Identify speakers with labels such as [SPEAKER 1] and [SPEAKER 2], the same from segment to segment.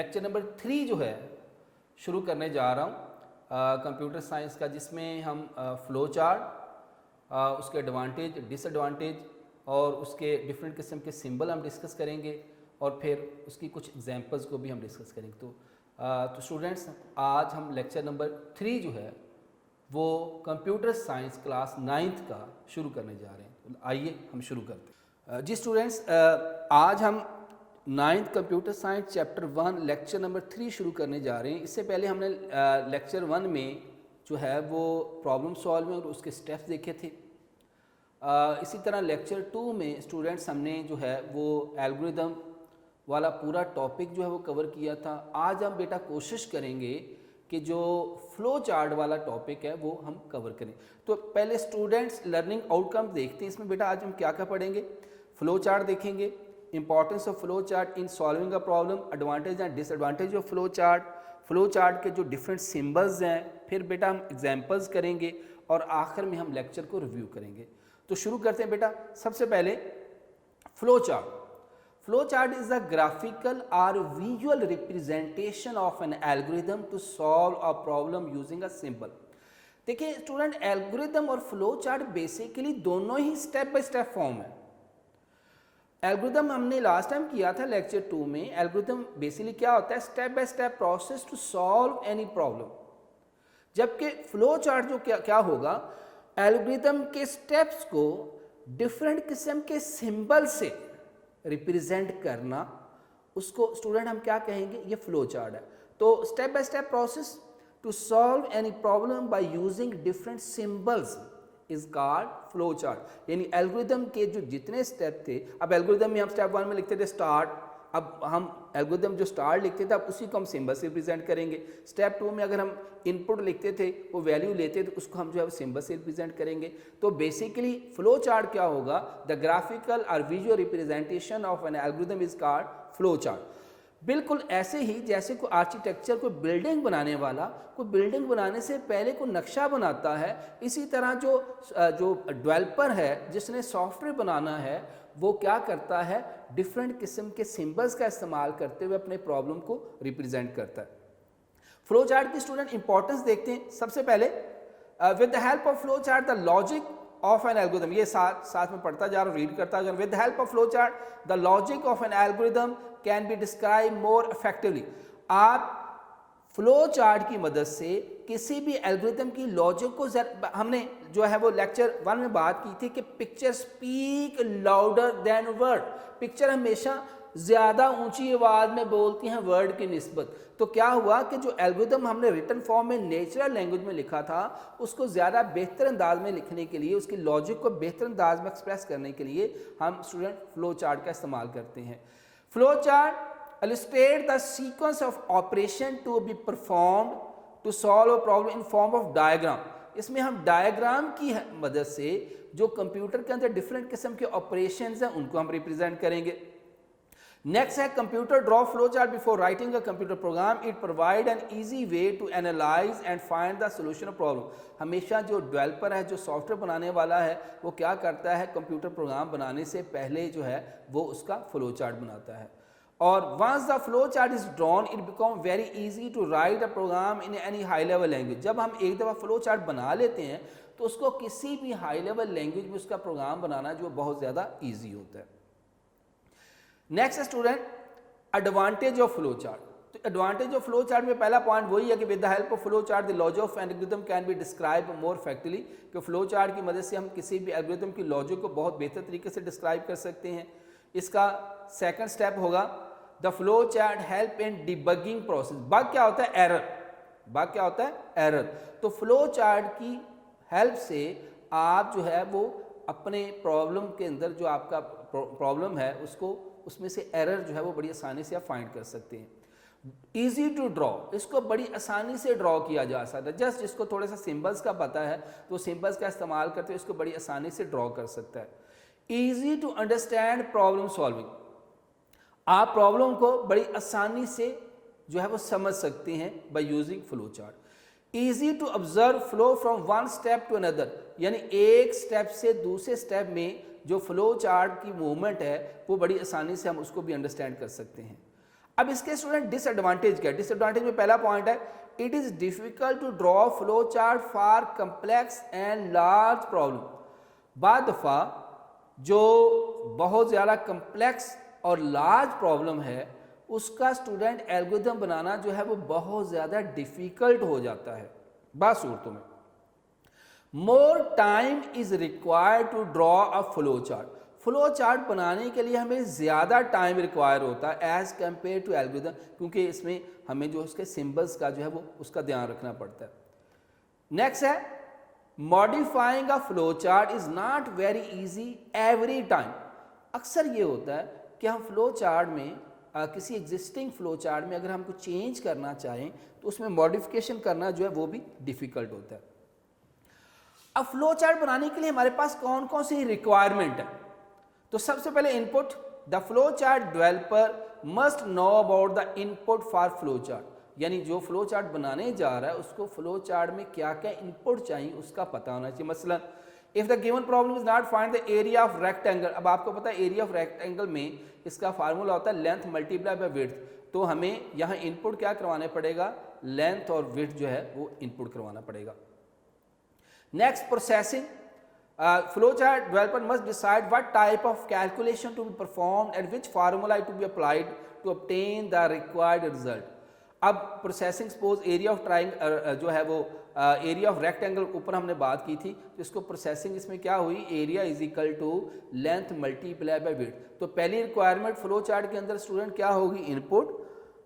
[SPEAKER 1] Lecture number 3 जो है शुरू करने जा रहा हूँ कंप्यूटर साइंस का, जिसमें हम फ्लो चार्ट, उसके एडवांटेज डिसएडवांटेज और उसके डिफरेंट किस्म के सिंबल हम डिस्कस करेंगे और फिर उसकी कुछ एग्जांपल्स को भी हम डिस्कस करेंगे। तो स्टूडेंट्स, आज हम लेक्चर नंबर 3 जो है वो कंप्यूटर साइंस क्लास 9th का शुरू करने जा रहे हैं। तो आइए हम शुरू करते हैं। जी स्टूडेंट्स, आज हम 9th computer science chapter 1 lecture number 3 शुरू करने जा रहे हैं। इससे पहले हमने लेक्चर 1 में जो है वो प्रॉब्लम सॉल्विंग और उसके स्टेप्स देखे थे। इसी तरह लेक्चर 2 में स्टूडेंट्स हमने जो है वो एल्गोरिदम वाला पूरा टॉपिक जो है वो कवर किया था। आज हम बेटा कोशिश करेंगे कि जो फ्लो चार्ट वाला टॉपिक है वो हम कवर करें। तो पहले स्टूडेंट्स लर्निंग आउटकम देखते हैं। इसमें बेटा आज हम क्या क्या पढ़ेंगे? फ्लो चार्ट देखेंगे, importance of flow chart in solving a problem, advantage and disadvantage of flow chart के जो डिफरेंट सिंबल्स हैं, फिर बेटा हम एग्जांपल्स करेंगे और आखिर में हम लेक्चर को रिव्यू करेंगे। तो शुरू करते हैं बेटा। सबसे पहले flow chart. Flow chart is a graphical or visual representation of an algorithm to solve a problem using a symbol। देखिए स्टूडेंट, एल्गोरिदम और फ्लो चार्ट बेसिकली दोनों ही स्टेप बाय स्टेप फॉर्म है। एल्गोरिदम हमने लास्ट टाइम किया था lecture 2 में। Algorithm basically क्या होता है? Step by step process to solve any problem. जबकि फ्लो चार्ट जो क्या होगा, एल्गोरिदम के स्टेप्स को डिफरेंट किस्म के सिंबल से रिप्रेजेंट करना, उसको स्टूडेंट हम क्या कहेंगे? ये फ्लो चार्ट है। तो step by step process to solve any problem by using different symbols is called flow chart. यानी एल्गोरिदम के जो जितने स्टेप थे, अब एल्गोरिदम में हम स्टेप 1 में लिखते थे स्टार्ट, अब हम एल्गोरिदम जो स्टार्ट लिखते थे अब उसी को हम सिंबल से रिप्रेजेंट करेंगे। स्टेप 2 में अगर हम इनपुट लिखते थे, वो वैल्यू लेते थे, उसको हम जो है सिंबल से रिप्रेजेंट करेंगे। तो बेसिकली फ्लो चार्ट क्या होगा? द ग्राफिकल और visual representation of N algorithm is called flow chart. बिल्कुल ऐसे ही जैसे कोई आर्किटेक्चर, कोई बिल्डिंग बनाने वाला कोई बिल्डिंग बनाने से पहले कोई नक्शा बनाता है, इसी तरह जो डेवलपर है जिसने सॉफ्टवेयर बनाना है वो क्या करता है? डिफरेंट किस्म के सिंबल्स का इस्तेमाल करते हुए अपने प्रॉब्लम को रिप्रेजेंट करता है। फ्लो चार्ट की स्टूडेंट इंपॉर्टेंस देखते हैं। सबसे पहले with the help of flow chart the logic of N algorithm, ये साथ में पढ़ता जा रहा हूँ, रीड करता जा रहा हूँ। With the help of flow chart the logic of N algorithm can be describe more effectively. आप फ्लो चार्ट की मदद से किसी भी एल्गोरिदम की लॉजिक को, हमने जो है वो लेक्चर 1 में बात की थी कि picture speak louder than word. Picture हमेशा ज़्यादा ऊंची आवाज़ में बोलती हैं वर्ड की निस्बत। तो क्या हुआ कि जो एल्गोरिदम हमने रिटन फॉर्म में नेचुरल लैंग्वेज में लिखा था, उसको ज़्यादा बेहतर अंदाज में लिखने के लिए, उसकी लॉजिक को बेहतर अंदाज में एक्सप्रेस करने के लिए हम स्टूडेंट फ्लो चार्ट का इस्तेमाल करते हैं। Flow chart illustrate the sequence of operation to be performed to solve a problem in form of diagram। इसमें हम डायग्राम की मदद से जो कंप्यूटर के अंदर डिफरेंट किस्म के ऑपरेशंस हैं उनको हम रिप्रेजेंट करेंगे। नेक्स्ट है computer draw flow chart before writing a computer program. It provide an easy way to analyse and find the solution of problem. हमेशा जो डेवलपर है, जो सॉफ्टवेयर बनाने वाला है, वो क्या करता है? कंप्यूटर प्रोग्राम बनाने से पहले जो है वो उसका फ्लो चार्ट बनाता है। और once the flow chart is drawn it become very easy to write a program in any high level language। जब हम एक दफ़ा फ्लो चार्ट बना लेते हैं तो उसको किसी भी हाई लेवल लैंग्वेज में उसका प्रोग्राम बनाना जो बहुत ज़्यादा ईजी होता है। Next student, advantage of flow chart. तो एडवांटेज ऑफ फ्लो चार्ट में पहला पॉइंट वही है कि with the help of flow chart the logic of an algorithm can be describe more effectively. कि फ्लो चार्ट की मदद से हम किसी भी एल्गोरिथम की लॉजिक को बहुत बेहतर तरीके से डिस्क्राइब कर सकते हैं। इसका सेकंड स्टेप होगा the flow chart help in debugging process. Bug क्या होता है? एरर। बग क्या होता है? एरर। तो फ्लो चार्ट की हेल्प से आप जो है वो अपने प्रॉब्लम के अंदर जो आपका प्रॉब्लम है उसको, उसमें से एरर जो है वो बड़ी आसानी से आप फाइंड कर सकते हैं। ईजी टू ड्रॉ, इसको बड़ी आसानी से ड्रॉ किया जा सकता है। जस्ट जिसको थोड़ा सा सिंबल्स का पता है तो सिंबल्स का इस्तेमाल करते हुए इसको बड़ी आसानी से ड्रॉ कर सकता है। Easy to understand problem solving, आप प्रॉब्लम को बड़ी आसानी से जो है वो समझ सकते हैं by using flow chart. Easy to observe flow from one step to another, यानी एक स्टेप से दूसरे स्टेप में जो फ्लो चार्ट की मूवमेंट है वो बड़ी आसानी से हम उसको भी अंडरस्टैंड कर सकते हैं। अब इसके स्टूडेंट डिसएडवांटेज क्या है? डिसएडवांटेज में पहला पॉइंट है, it is difficult to draw flow chart for complex and large problem. बाद दफ़ा जो बहुत ज़्यादा कम्प्लेक्स और लार्ज प्रॉब्लम है उसका स्टूडेंट एल्गोरिथम बनाना जो है वो बहुत ज़्यादा डिफ़िकल्ट हो जाता है। बाद सूरतों में more time is required to draw a flow chart. Flow chart बनाने के लिए हमें ज़्यादा टाइम रिक्वायर होता है एज़ कम्पेयर टू एल्गोरिथम, क्योंकि इसमें हमें जो उसके सिंबल्स का जो है वो उसका ध्यान रखना पड़ता है। नेक्स्ट है, modifying a flow chart is not very easy every time. अक्सर ये होता है कि हम फ्लो चार्ट में किसी एग्जिस्टिंग फ्लो चार्ट में अगर हम कुछ चेंज करना चाहें तो उसमें मॉडिफिकेशन करना जो है वो भी डिफ़िकल्ट होता है। अब फ्लो चार्ट बनाने के लिए हमारे पास कौन कौन सी रिक्वायरमेंट है? तो सबसे पहले input, the flow chart developer must know about the input for flow chart, यानी जो फ्लो चार्ट बनाने जा रहा है उसको फ्लो चार्ट में क्या क्या इनपुट चाहिए उसका पता होना चाहिए। मसलन if the given problem is not find the area of rectangle, अब आपको पता है एरिया ऑफ रेक्टेंगल में इसका फार्मूला होता है लेंथ मल्टीप्लाई बाय विड्थ, तो हमें यहाँ इनपुट क्या करवाने पड़ेगा, लेंथ और विड्थ जो है वो इनपुट करवाना पड़ेगा। Next, processing, flow chart developer must decide what type of calculation to be performed and which formula to be applied to obtain the required result. अब processing, suppose area of triangle जो है वो area of rectangle ऊपर हमने बात की थी, तो इसको प्रोसेसिंग इसमें क्या हुई, area is equal to length multiply by width. तो पहली रिक्वायरमेंट फ्लो चार्ट के अंदर स्टूडेंट क्या होगी, इनपुट,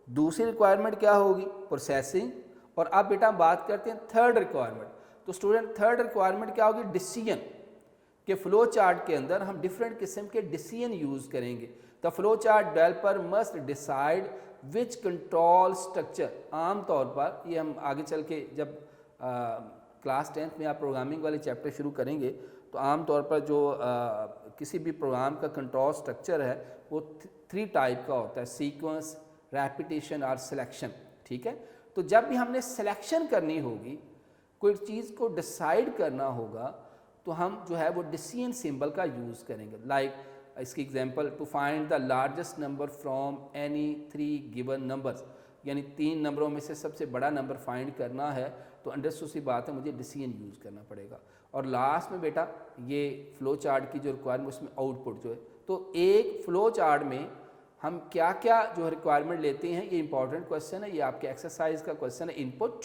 [SPEAKER 1] दूसरी रिक्वायरमेंट क्या होगी, प्रोसेसिंग, और अब बेटा बात करते हैं थर्ड रिक्वायरमेंट। तो स्टूडेंट थर्ड रिक्वायरमेंट क्या होगी, डिसीजन, कि फ्लो चार्ट के अंदर हम डिफरेंट किस्म के डिसीजन यूज़ करेंगे। The flow chart developer must decide which control structure, आम तौर पर ये हम आगे चल के जब क्लास 10th में आप प्रोग्रामिंग वाले चैप्टर शुरू करेंगे तो आम तौर पर जो किसी भी प्रोग्राम का कंट्रोल स्ट्रक्चर है वो 3 टाइप का होता है, सीक्वेंस, रैपिटेशन और सिलेक्शन। ठीक है, तो जब भी हमने सिलेक्शन करनी होगी, कोई चीज़ को डिसाइड करना होगा, तो हम जो है वो डिसीजन सिंबल का यूज़ करेंगे। लाइक इसकी example, to find the largest number from any 3 given numbers, यानी 3 नंबरों में से सबसे बड़ा नंबर फाइंड करना है तो अंडरस्टूड सी बात है मुझे डिसीजन यूज़ करना पड़ेगा। और लास्ट में बेटा ये फ्लो चार्ट की जो रिक्वायरमेंट उसमें आउटपुट जो है, तो एक फ्लो चार्ट में हम क्या क्या जो रिक्वायरमेंट लेते हैं, ये इंपॉर्टेंट क्वेश्चन है, ये आपके एक्सरसाइज का क्वेश्चन है। Input,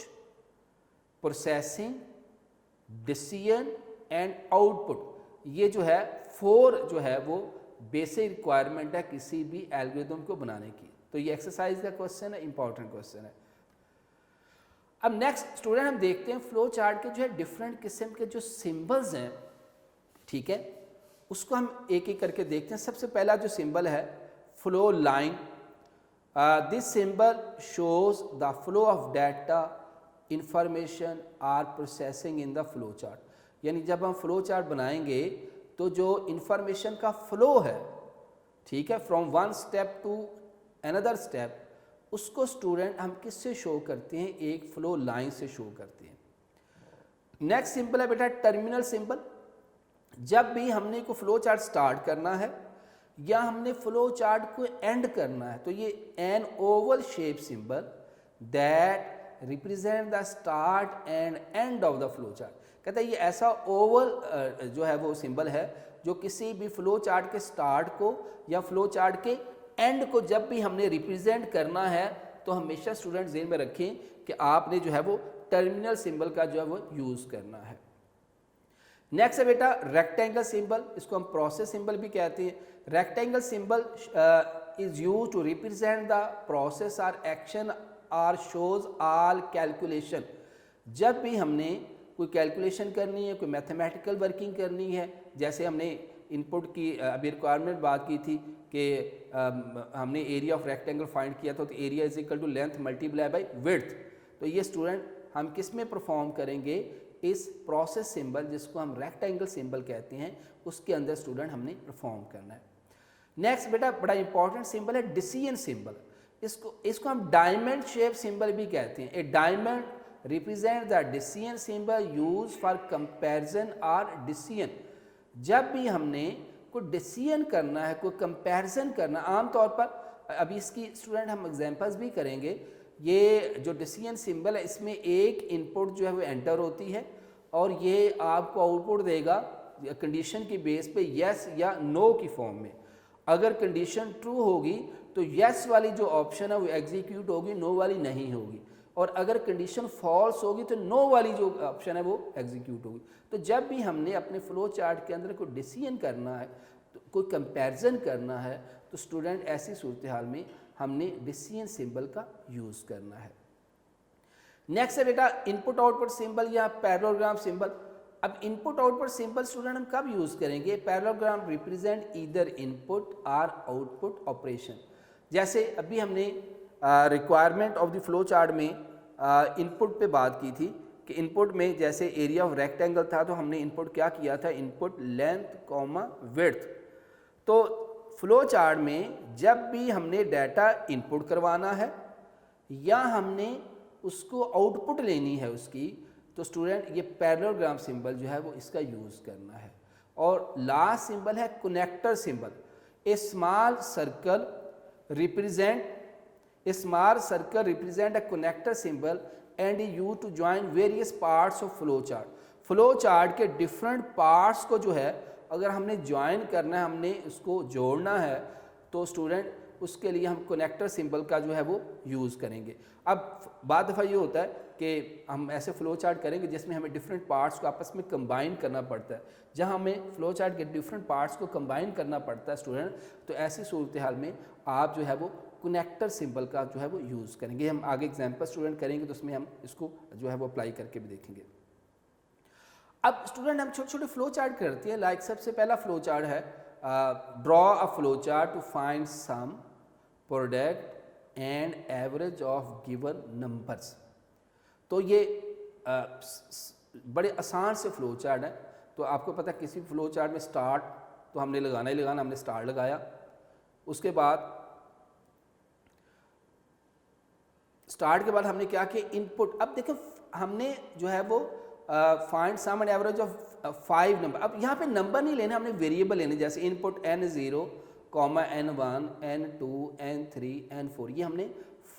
[SPEAKER 1] processing, decision and output, ये जो है 4 जो है वो बेसिक रिक्वायरमेंट है किसी भी एल्गोरिथम को बनाने की। तो ये एक्सरसाइज का क्वेश्चन है, इंपॉर्टेंट क्वेश्चन है। अब नेक्स्ट स्टूडेंट हम देखते हैं फ्लो चार्ट के जो है डिफरेंट किस्म के जो सिंबल्स हैं, ठीक है, उसको हम एक एक करके देखते हैं। सबसे पहला जो सिंबल है flow line, this symbol shows the flow of data, information are processing in the flow chart, यानी जब हम फ्लो चार्ट बनाएंगे तो जो इंफॉर्मेशन का फ्लो है, ठीक है, from one step to another step, उसको स्टूडेंट हम किससे शो करते हैं, एक फ्लो लाइन से शो करते हैं। नेक्स्ट सिंबल है बेटा टर्मिनल सिंबल। जब भी हमने को फ्लो चार्ट स्टार्ट करना है या हमने फ्लो चार्ट को एंड करना है, तो ये an oval shape symbol that represent the start and end of the flow chart, कहता है ये ऐसा ओवल जो है वो सिंबल है जो किसी भी फ्लो चार्ट के स्टार्ट को या फ्लो चार्ट के एंड को जब भी हमने रिप्रेजेंट करना है तो हमेशा स्टूडेंट ज़हन में रखें कि आपने जो है वो टर्मिनल सिंबल का जो है वो यूज़ करना है। नेक्स्ट है बेटा रेक्टेंगल सिंबल, इसको हम प्रोसेस सिंबल भी कहते हैं। Rectangle symbol is use to represent the process और एक्शन और शोज ऑल कैलकुलेशन। जब भी हमने कोई कैलकुलेशन करनी है, कोई मैथमेटिकल वर्किंग करनी है, जैसे हमने इनपुट की अभी रिक्वायरमेंट बात की थी कि हमने एरिया ऑफ रेक्टेंगल फाइंड किया था, तो area is equal to length multiply by width, तो ये स्टूडेंट हम किस में परफॉर्म करेंगे, इस प्रोसेस सिंबल जिसको हम रेक्टेंगल सिंबल कहते हैं उसके अंदर स्टूडेंट हमने परफॉर्म करना है। नेक्स्ट बेटा बड़ा इंपॉर्टेंट सिंबल है डिसीजन सिंबल, इसको हम डायमंड शेप सिंबल भी कहते हैं। A diamond represent the decision symbol use for comparison और डिसीजन। जब भी हमने कोई डिसीजन करना है, कोई कंपैरिजन करना, आमतौर पर अभी इसकी स्टूडेंट हम एग्जांपल्स भी करेंगे। ये जो डिसीजन सिंबल है इसमें एक इनपुट जो है वो एंटर होती है और ये आपको आउटपुट देगा कंडीशन की बेस पे यस या नो की फॉर्म में। अगर कंडीशन ट्रू होगी तो यस वाली जो ऑप्शन है वो एग्जीक्यूट होगी, नो वाली नहीं होगी, और अगर कंडीशन फॉल्स होगी तो नो वाली जो ऑप्शन है वो एग्जीक्यूट होगी। तो जब भी हमने अपने फ्लो चार्ट के अंदर कोई डिसीजन करना है, तो कोई कंपैरिजन करना है, तो स्टूडेंट ऐसी सूरत हाल में हमने डिसीजन सिंबल का यूज़ करना है। नेक्स्ट है बेटा इनपुट आउटपुट सिंबल या पैरेललोग्राम सिंबल। अब इनपुट आउटपुट सिंबल स्टूडेंट हम कब यूज़ करेंगे? पैरेललोग्राम रिप्रेजेंट ईदर इनपुट और आउटपुट ऑपरेशन। जैसे अभी हमने requirement of the flow chart में इनपुट पे बात की थी कि इनपुट में जैसे एरिया ऑफ रेक्टेंगल था तो हमने इनपुट क्या किया था? Input length comma width. तो फ्लो चार्ट में जब भी हमने डाटा इनपुट करवाना है या हमने उसको आउटपुट लेनी है उसकी, तो स्टूडेंट ये पैरेललोग्राम सिंबल जो है वो इसका यूज़ करना है। और लास्ट सिंबल है connector symbol. A small circle represent a connector symbol and used to join various parts of flow chart। Flow chart के डिफरेंट पार्ट्स को जो है अगर हमने ज्वाइन करना है, हमने उसको जोड़ना है, तो स्टूडेंट उसके लिए हम कनेक्टर सिंबल का जो है वो यूज़ करेंगे। अब बाद दफ़ा ये होता है कि हम ऐसे फ्लो चार्ट करेंगे जिसमें हमें डिफरेंट पार्ट्स को आपस में कंबाइन करना पड़ता है। जहाँ हमें फ्लो चार्ट के डिफरेंट पार्ट्स को कंबाइन करना पड़ता है स्टूडेंट, तो ऐसी सूरत हाल में आप जो है वो कनेक्टर सिंबल का जो है वो यूज़ करेंगे। हम आगे एग्जाम्पल स्टूडेंट करेंगे तो उसमें हम इसको जो है वो अप्लाई करके भी देखेंगे। अब स्टूडेंट हम छोटे छोटे फ्लो चार्ट करते हैं। लाइक सबसे पहला फ्लो चार्ट है draw a flow chart to find sum product and average of given numbers. तो ये बड़े आसान से फ्लो चार्ट है। तो आपको पता है किसी फ्लो चार्ट में स्टार्ट तो हमने लगाना ही लगाना, हमने स्टार्ट लगाया। उसके बाद स्टार्ट के बाद हमने क्या किया? इनपुट। अब देखो हमने जो है वो find sum and average of 5 number. अब यहाँ पे नंबर नहीं लेने, हमने वेरिएबल लेने। जैसे input n0, n1, n2, n3, n4, ये हमने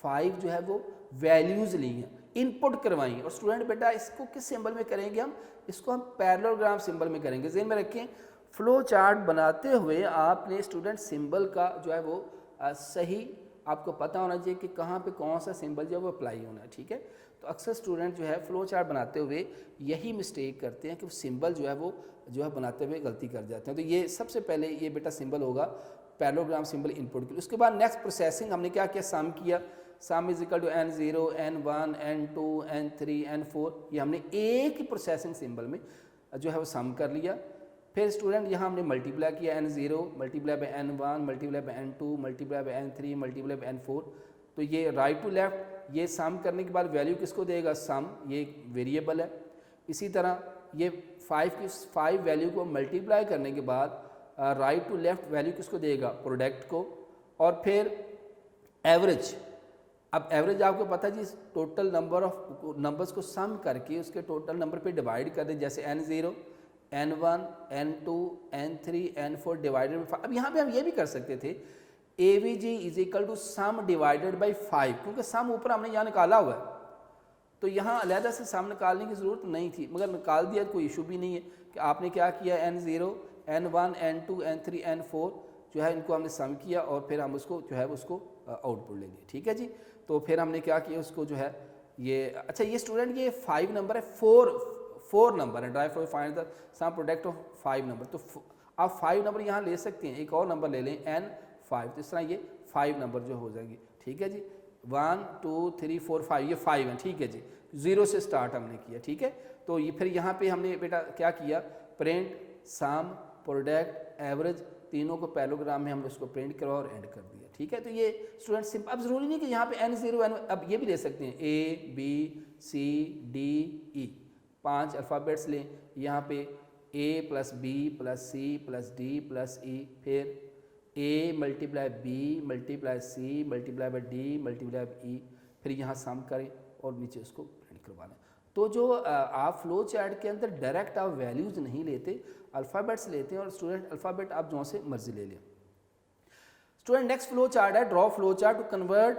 [SPEAKER 1] 5 जो है वो वैल्यूज़ ली हैं, इनपुट करवाई। और स्टूडेंट बेटा इसको किस सिंबल में करेंगे हम? इसको हम पैरेललोग्राम सिंबल में करेंगे। ज़हन में रखें, फ्लो चार्ट बनाते हुए आपने स्टूडेंट सिंबल का जो है वो सही आपको पता होना चाहिए कि कहाँ पे कौन सा सिंबल जो है वो अप्लाई होना है। ठीक है, तो अक्सर स्टूडेंट जो है फ्लो चार्ट बनाते हुए यही मिस्टेक करते हैं कि सिंबल जो है वो बनाते हुए गलती कर जाते हैं। तो ये सबसे पहले ये बेटा सिंबल होगा पैरेललोग्राम सिंबल इनपुट के लिए। उसके बाद नेक्स्ट प्रोसेसिंग हमने क्या किया? सम किया। Sum is equal to n0, n1, n2, n3, n4। ये हमने एक ही प्रोसेसिंग सिंबल में जो है वो सम कर लिया। फिर स्टूडेंट यहाँ हमने मल्टीप्लाई किया, n0 multiply by n1 multiply by n2 multiply by n3 multiply by n4। तो ये राइट टू लेफ्ट ये सम करने के बाद वैल्यू किसको देगा? सम, ये एक वेरिएबल है। इसी तरह ये 5 वैल्यू को मल्टीप्लाई करने के बाद राइट टू लेफ्ट वैल्यू किसको देगा? प्रोडक्ट को। और फिर एवरेज। अब एवरेज आपको पता जी टोटल नंबर ऑफ नंबर्स को सम करके उसके टोटल नंबर पे डिवाइड कर दे। जैसे n0, n1, n2, n3, n4 divided by 5। अब यहाँ पे हम ये भी कर सकते थे AVG is equal to sum divided by 5, क्योंकि सम ऊपर हमने यहाँ निकाला हुआ है तो यहाँ अलहदा से सम निकालने की ज़रूरत नहीं थी, मगर निकाल दिया, कोई इशू भी नहीं है कि आपने क्या किया n0, n1, n2, n3, n4 जो है इनको हमने सम किया और फिर हम उसको जो है उसको आउटपुट ले लिया। ठीक है जी, तो फिर हमने क्या किया उसको जो है ये अच्छा ये स्टूडेंट ये 5 नंबर है, 4 नंबर है। Drive for find the sum product of 5 number. तो आप 5 नंबर यहाँ ले सकते हैं, एक और नंबर ले लें n5, तो इस तरह ये 5 नंबर जो हो जाएंगे। ठीक है जी, 1 2 3 4 5 ये 5 हैं। ठीक है जी, 0 से स्टार्ट हमने किया। ठीक है, तो ये फिर यहाँ पे हमने बेटा क्या किया? प्रिंट सम प्रोडक्ट एवरेज तीनों को पैरेललोग्राम में हमने उसको प्रिंट करा और एंड कर दिया। ठीक है, तो ये स्टूडेंट सिंपल। अब ज़रूरी नहीं कि यहाँ पे n0 n, अब ये भी ले सकते हैं A B C D E 5 alphabets लें। यहाँ पे A plus B plus C plus D plus E, फिर A multiply B multiply C multiply by D multiply by E, फिर यहाँ सम करें और नीचे उसको प्रिंट करवा लें। तो जो आप फ्लो चार्ट के अंदर डायरेक्ट आप वैल्यूज़ नहीं लेते, अल्फ़ाबेट्स लेते हैं और स्टूडेंट अल्फ़ाबेट आप जो से मर्जी ले लें। स्टूडेंट नेक्स्ट फ्लो चार्ट है draw flow chart to convert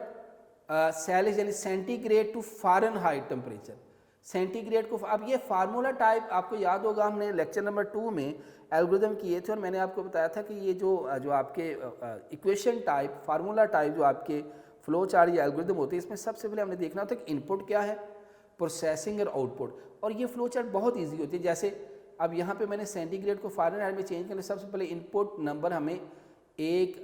[SPEAKER 1] Celsius यानी centigrade to Fahrenheit temperature. Centigrade को, अब ये फार्मूला टाइप आपको याद होगा, हमने लेक्चर नंबर 2 में एल्गोरिदम किए थे और मैंने आपको बताया था कि ये जो आपके इक्वेशन टाइप फार्मूला टाइप जो आपके फ्लो चार्ट या एल्गोरिदम होते हैं, इसमें सबसे पहले हमने देखना होता है कि इनपुट क्या है, प्रोसेसिंग और आउटपुट। और ये फ्लो चार्ट बहुत ईजी होती है। जैसे अब यहाँ पे मैंने सेंटीग्रेड को फ़ारेनहाइट में चेंज करने, सबसे पहले इनपुट नंबर हमें एक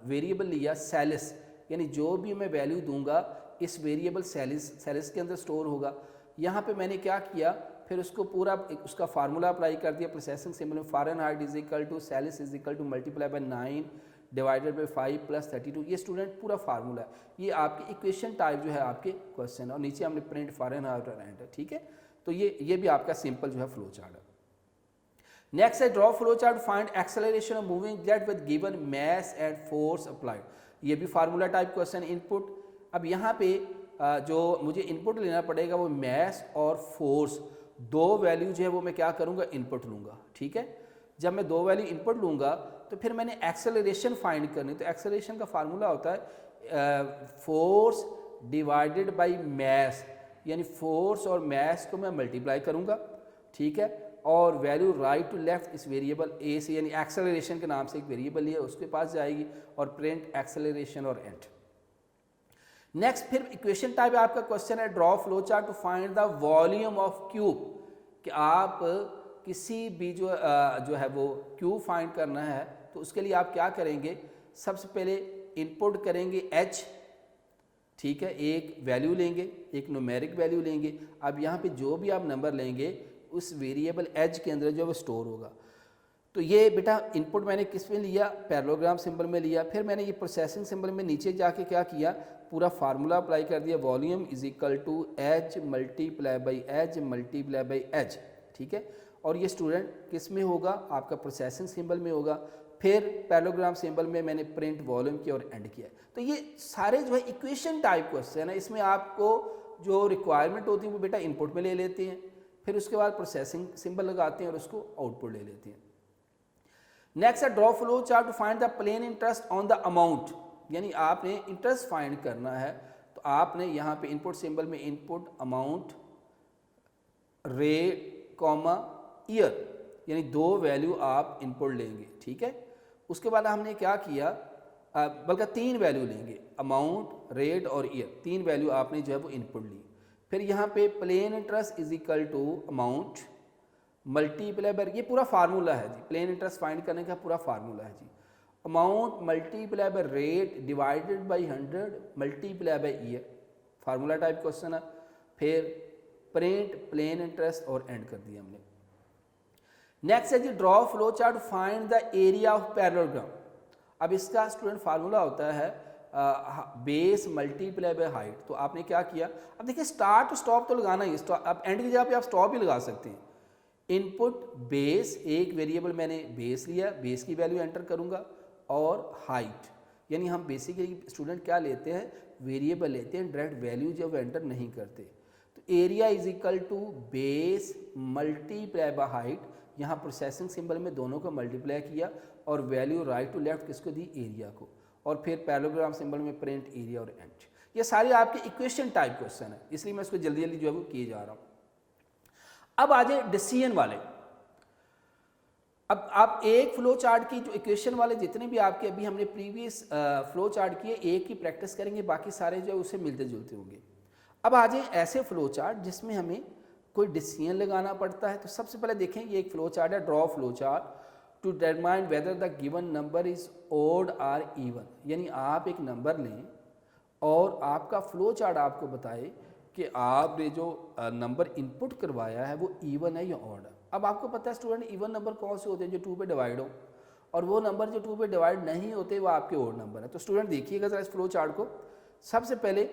[SPEAKER 1] वेरिएबल लिया सेल्सियस, यानी जो भी मैं वैल्यू दूंगा इस वेरिएबल सेल्सियस के अंदर स्टोर होगा। यहाँ पे मैंने क्या किया, फिर उसको पूरा उसका फार्मूला अप्लाई कर दिया प्रोसेसिंग सिंबल में, Fahrenheit is equal to Celsius is equal to multiply by 9 divided by 5 plus 32। ये स्टूडेंट पूरा फार्मूला है, ये आपकी इक्वेशन टाइप जो है आपके क्वेश्चन है, और नीचे हमने प्रिंट फ़ारेनहाइट और एंटर, ठीक है। तो ये भी आपका सिंपल जो है फ्लो चार्ट है। नेक्स्ट है draw flow chart find acceleration of moving jet with given mass and force applied. ये भी फार्मूला टाइप क्वेश्चन। इनपुट, अब यहाँ पे जो मुझे इनपुट लेना पड़ेगा वो मास और फोर्स, दो वैल्यू जो है वो मैं क्या करूँगा, इनपुट लूँगा, ठीक है। जब मैं दो वैल्यू इनपुट लूँगा तो फिर मैंने एक्सेलरेशन फाइंड करनी। तो एक्सेलरेशन का फार्मूला होता है फोर्स डिवाइडेड बाई मास, यानी फोर्स और मास को मैं मल्टीप्लाई करूँगा, ठीक है। और वैल्यू राइट टू लेफ्ट इस वेरिएबल ए से, यानी एक्सेलरेशन के नाम से एक वेरिएबल है उसके पास जाएगी, और प्रिंट एक्सेलरेशन और एंड। नेक्स्ट फिर इक्वेशन टाइप आपका क्वेश्चन है draw flow chart to find the volume of cube, कि आप किसी भी जो है वो क्यूब फाइंड करना है, तो उसके लिए आप क्या करेंगे, सबसे पहले इनपुट करेंगे h, ठीक है, एक वैल्यू लेंगे, एक न्यूमेरिक वैल्यू लेंगे। अब यहाँ पे जो भी आप नंबर लेंगे उस वेरिएबल h के अंदर जो वो स्टोर होगा। तो ये बेटा इनपुट मैंने किस में लिया, पैरेललोग्राम सिंबल में लिया। फिर मैंने ये प्रोसेसिंग सिंबल में नीचे जाके क्या किया, पूरा फार्मूला अप्लाई कर दिया, volume is equal to h multiply by h multiply by h, ठीक है। और ये स्टूडेंट किस में होगा, आपका प्रोसेसिंग सिंबल में होगा। फिर पैरेललोग्राम सिंबल में मैंने प्रिंट वॉल्यूम किया और एंड किया। तो ये सारे जो है इक्वेशन टाइप क्वेश्चन है, इसमें आपको जो रिक्वायरमेंट होती है वो बेटा इनपुट में ले लेते हैं, फिर उसके बाद प्रोसेसिंग सिंबल लगाते हैं और उसको आउटपुट ले लेते हैं। नेक्स्ट है draw flow chart to find the plain interest on the amount, यानी आपने इंटरेस्ट फाइंड करना है। तो आपने यहाँ पे इनपुट सिंबल में input amount rate comma year, यानी दो वैल्यू आप इनपुट लेंगे, ठीक है। उसके बाद हमने क्या किया, बल्कि तीन वैल्यू लेंगे, अमाउंट, रेट और ईयर, तीन वैल्यू आपने जो है वो इनपुट ली। फिर यहाँ पे plain interest is equal to amount multiply by, ये पूरा फार्मूला है जी, प्लेन इंटरेस्ट फाइंड करने का पूरा फार्मूला है जी, amount multiply by rate divided by 100 multiply by year, formula type question है। फिर प्रिंट प्लेन इंटरेस्ट और एंड कर दिया हमने। नेक्स्ट है जी draw flow chart find the area of parallelogram. अब इसका स्टूडेंट फार्मूला होता है बेस मल्टीप्लाई बाय हाइट। तो आपने क्या किया, अब देखिए स्टार्ट टू स्टॉप तो लगाना ही, अब एंड की जगह पे आप स्टॉप भी लगा सकते हैं। इनपुट बेस, एक वेरिएबल मैंने बेस लिया, बेस की वैल्यू एंटर करूंगा, और हाइट, यानी हम बेसिकली स्टूडेंट क्या लेते हैं, वेरिएबल लेते हैं, डायरेक्ट वैल्यू जब एंटर नहीं करते। तो area is equal to base multiply by height, यहाँ प्रोसेसिंग सिंबल में दोनों को मल्टीप्लाई किया और वैल्यू राइट टू लेफ्ट किसको दी, एरिया को, और फिर पैरेललोग्राम सिंबल में प्रिंट एरिया और एंड। ये सारे आपके इक्वेशन टाइप क्वेश्चन है, इसलिए मैं इसको जल्दी जल्दी जो है वो किए जा रहा हूँ। अब आ जाए डिसीजन वाले। अब आप एक फ्लो चार्ट की जो इक्वेशन वाले जितने भी आपके अभी हमने प्रीवियस फ्लो चार्ट किए, एक ही प्रैक्टिस करेंगे, बाकी सारे जो है उससे मिलते जुलते होंगे। अब आ जाए ऐसे फ्लो चार्ट जिसमें हमें कोई डिसीजन लगाना पड़ता है। तो सबसे पहले देखें, ये एक फ्लो चार्ट है, draw flow chart to determine whether the given number is odd or even, यानी आप एक नंबर लें और आपका फ्लो चार्ट आपको बताए कि आपने जो नंबर इनपुट करवाया है वो इवन है या ऑड है। अब आपको पता है स्टूडेंट इवन नंबर कौन से होते हैं, जो 2 पे डिवाइड हो, और वो नंबर जो 2 पे डिवाइड नहीं होते वो आपके ऑड नंबर है। तो स्टूडेंट देखिएगा जरा इस फ्लो चार्ट को। सबसे पहले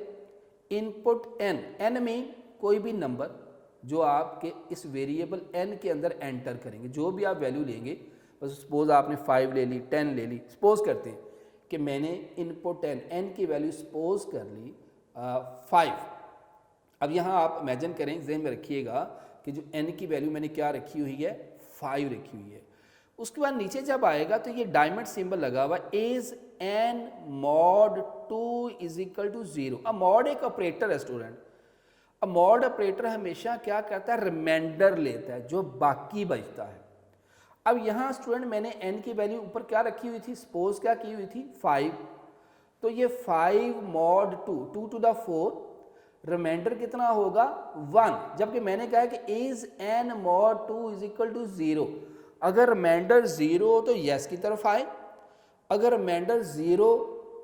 [SPEAKER 1] इनपुट n में कोई भी नंबर जो आपके इस वेरिएबल n के अंदर एंटर करेंगे, जो भी आप वैल्यू लेंगे, बस सपोज आपने 5 ले ली, 10 ले ली, सपोज करते हैं कि मैंने इनपुट n की वैल्यू सपोज कर ली 5। अब यहाँ आप इमेजिन करें, ज़हन में रखिएगा कि जो n की वैल्यू मैंने क्या रखी हुई है, 5 रखी हुई है। उसके बाद नीचे जब आएगा तो ये डायमंड सिंबल लगा हुआ is n mod 2 is equal to 0। अब मॉड एक ऑपरेटर है स्टूडेंट। अब मॉड ऑपरेटर हमेशा क्या करता है, रिमाइंडर लेता है, जो बाकी बचता है। अब यहाँ स्टूडेंट मैंने n की वैल्यू ऊपर क्या रखी हुई थी, सपोज क्या की हुई थी 5, तो ये 5 मॉड 2 टू द 4, रिमाइंडर कितना होगा 1, जबकि मैंने कहा है कि is n mod 2 is equal to 0। अगर रिमाइंडर 0 हो तो यस की तरफ आए, अगर रिमाइंडर 0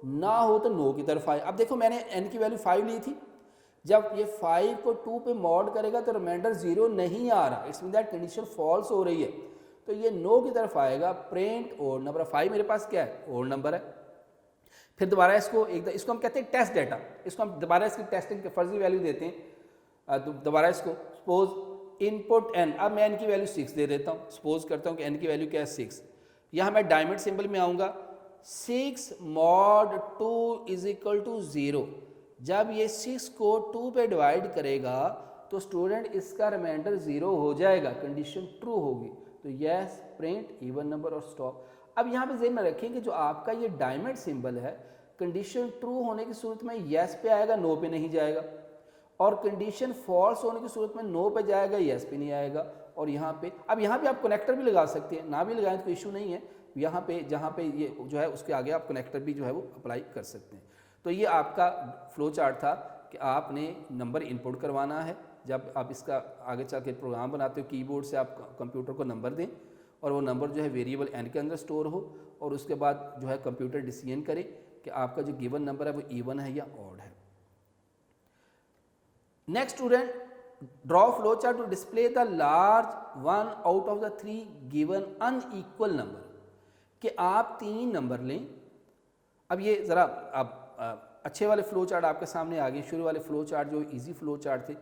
[SPEAKER 1] ना हो तो नो की तरफ आए। अब देखो मैंने n की वैल्यू 5 ली थी, जब ये 5 को 2 पे मॉड करेगा तो रिमाइंडर 0 नहीं आ रहा, it's mean that condition false हो रही है, तो ये नो की तरफ आएगा। प्रिंट ओड नंबर, 5 मेरे पास क्या है, ओड नंबर है। फिर दोबारा इसको हम कहते हैं टेस्ट डाटा, इसको हम दोबारा इसकी टेस्टिंग के फर्जी वैल्यू देते हैं। तो दोबारा इसको सपोज इनपुट n, अब मैं n की वैल्यू 6 दे देता हूँ, सपोज करता हूँ कि n की वैल्यू क्या है 6। यहाँ मैं डायमंड सिंबल में आऊँगा, 6 मॉड 2 इज इक्वल टू 0। जब ये 6 को 2 पे डिवाइड करेगा तो स्टूडेंट इसका रिमाइंडर 0 हो जाएगा, कंडीशन ट्रू होगी। तो यस प्रिंट इवन नंबर और स्टॉप। अब यहाँ पे ज़हन में रखें कि जो आपका ये डायमंड सिंबल है, कंडीशन ट्रू होने की सूरत में यस पे आएगा, नो पे नहीं जाएगा, और कंडीशन फॉल्स होने की सूरत में नो पे जाएगा, यस पे नहीं आएगा। और यहाँ पे अब यहाँ पे आप कनेक्टर भी लगा सकते हैं, ना भी लगाएं तो कोई इशू नहीं है। यहाँ पे जहाँ पे ये जो है उसके आगे आप कनेक्टर भी जो है वो अप्लाई कर सकते हैं। तो ये आपका फ्लो चार्ट था कि आपने नंबर इनपुट करवाना है। जब आप इसका आगे चल के प्रोग्राम बनाते हो, कीबोर्ड से आप कंप्यूटर को नंबर दें और वो नंबर जो है वेरिएबल n के अंदर स्टोर हो, और उसके बाद जो है कंप्यूटर डिसीजन करे कि आपका जो गिवन नंबर है वो इवन है या ऑड है। Next student, draw flow chart to display the large one out of the 3 given unequal number, कि आप 3 नंबर लें। अब ये ज़रा अब अच्छे वाले फ्लो चार्ट आपके सामने आ गए। शुरू वाले फ्लो चार्ट जो इजी फ्लो चार्ट थे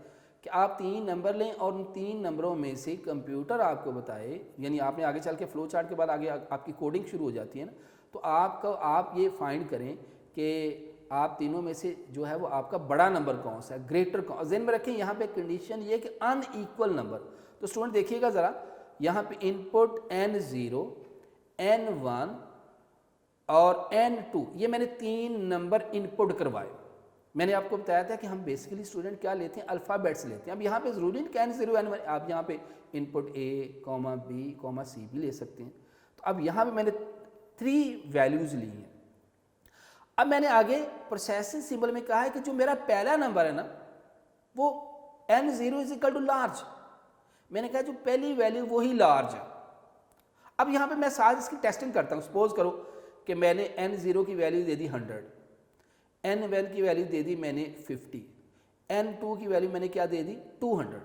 [SPEAKER 1] कि आप 3 नंबर लें और उन 3 नंबरों में से कंप्यूटर आपको बताए, यानी आपने आगे चल के फ्लो चार्ट के बाद आगे आपकी कोडिंग शुरू हो जाती है ना, तो आप ये फाइंड करें कि आप तीनों में से जो है वो आपका बड़ा नंबर कौन सा है, ग्रेटर कौन। ज़हन में रखें यहाँ पे कंडीशन ये कि अनइक्वल नंबर। तो स्टूडेंट देखिएगा ज़रा, यहाँ पे इनपुट n0, n1 और n2, ये मैंने 3 नंबर इनपुट करवाए। मैंने आपको बताया था कि हम बेसिकली स्टूडेंट क्या लेते हैं, अल्फ़ाबेट्स लेते हैं। अब यहाँ पे ज़रूरी नहीं कि n0 n1, आप यहाँ पे इनपुट a, b, c भी ले सकते हैं। तो अब यहाँ पे मैंने 3 वैल्यूज़ ली हैं। अब मैंने आगे प्रोसेसिंग सिंबल में कहा है कि जो मेरा पहला नंबर है ना वो n0 is equal to large. मैंने कहा जो पहली वैल्यू वही लार्ज है। अब यहाँ पे मैं साथ इसकी टेस्टिंग करता हूँ। सपोज करो कि मैंने n0 की वैल्यू दे दी 100, n1 की वैल्यू दे दी मैंने 50, n2 की वैल्यू मैंने क्या दे दी 200।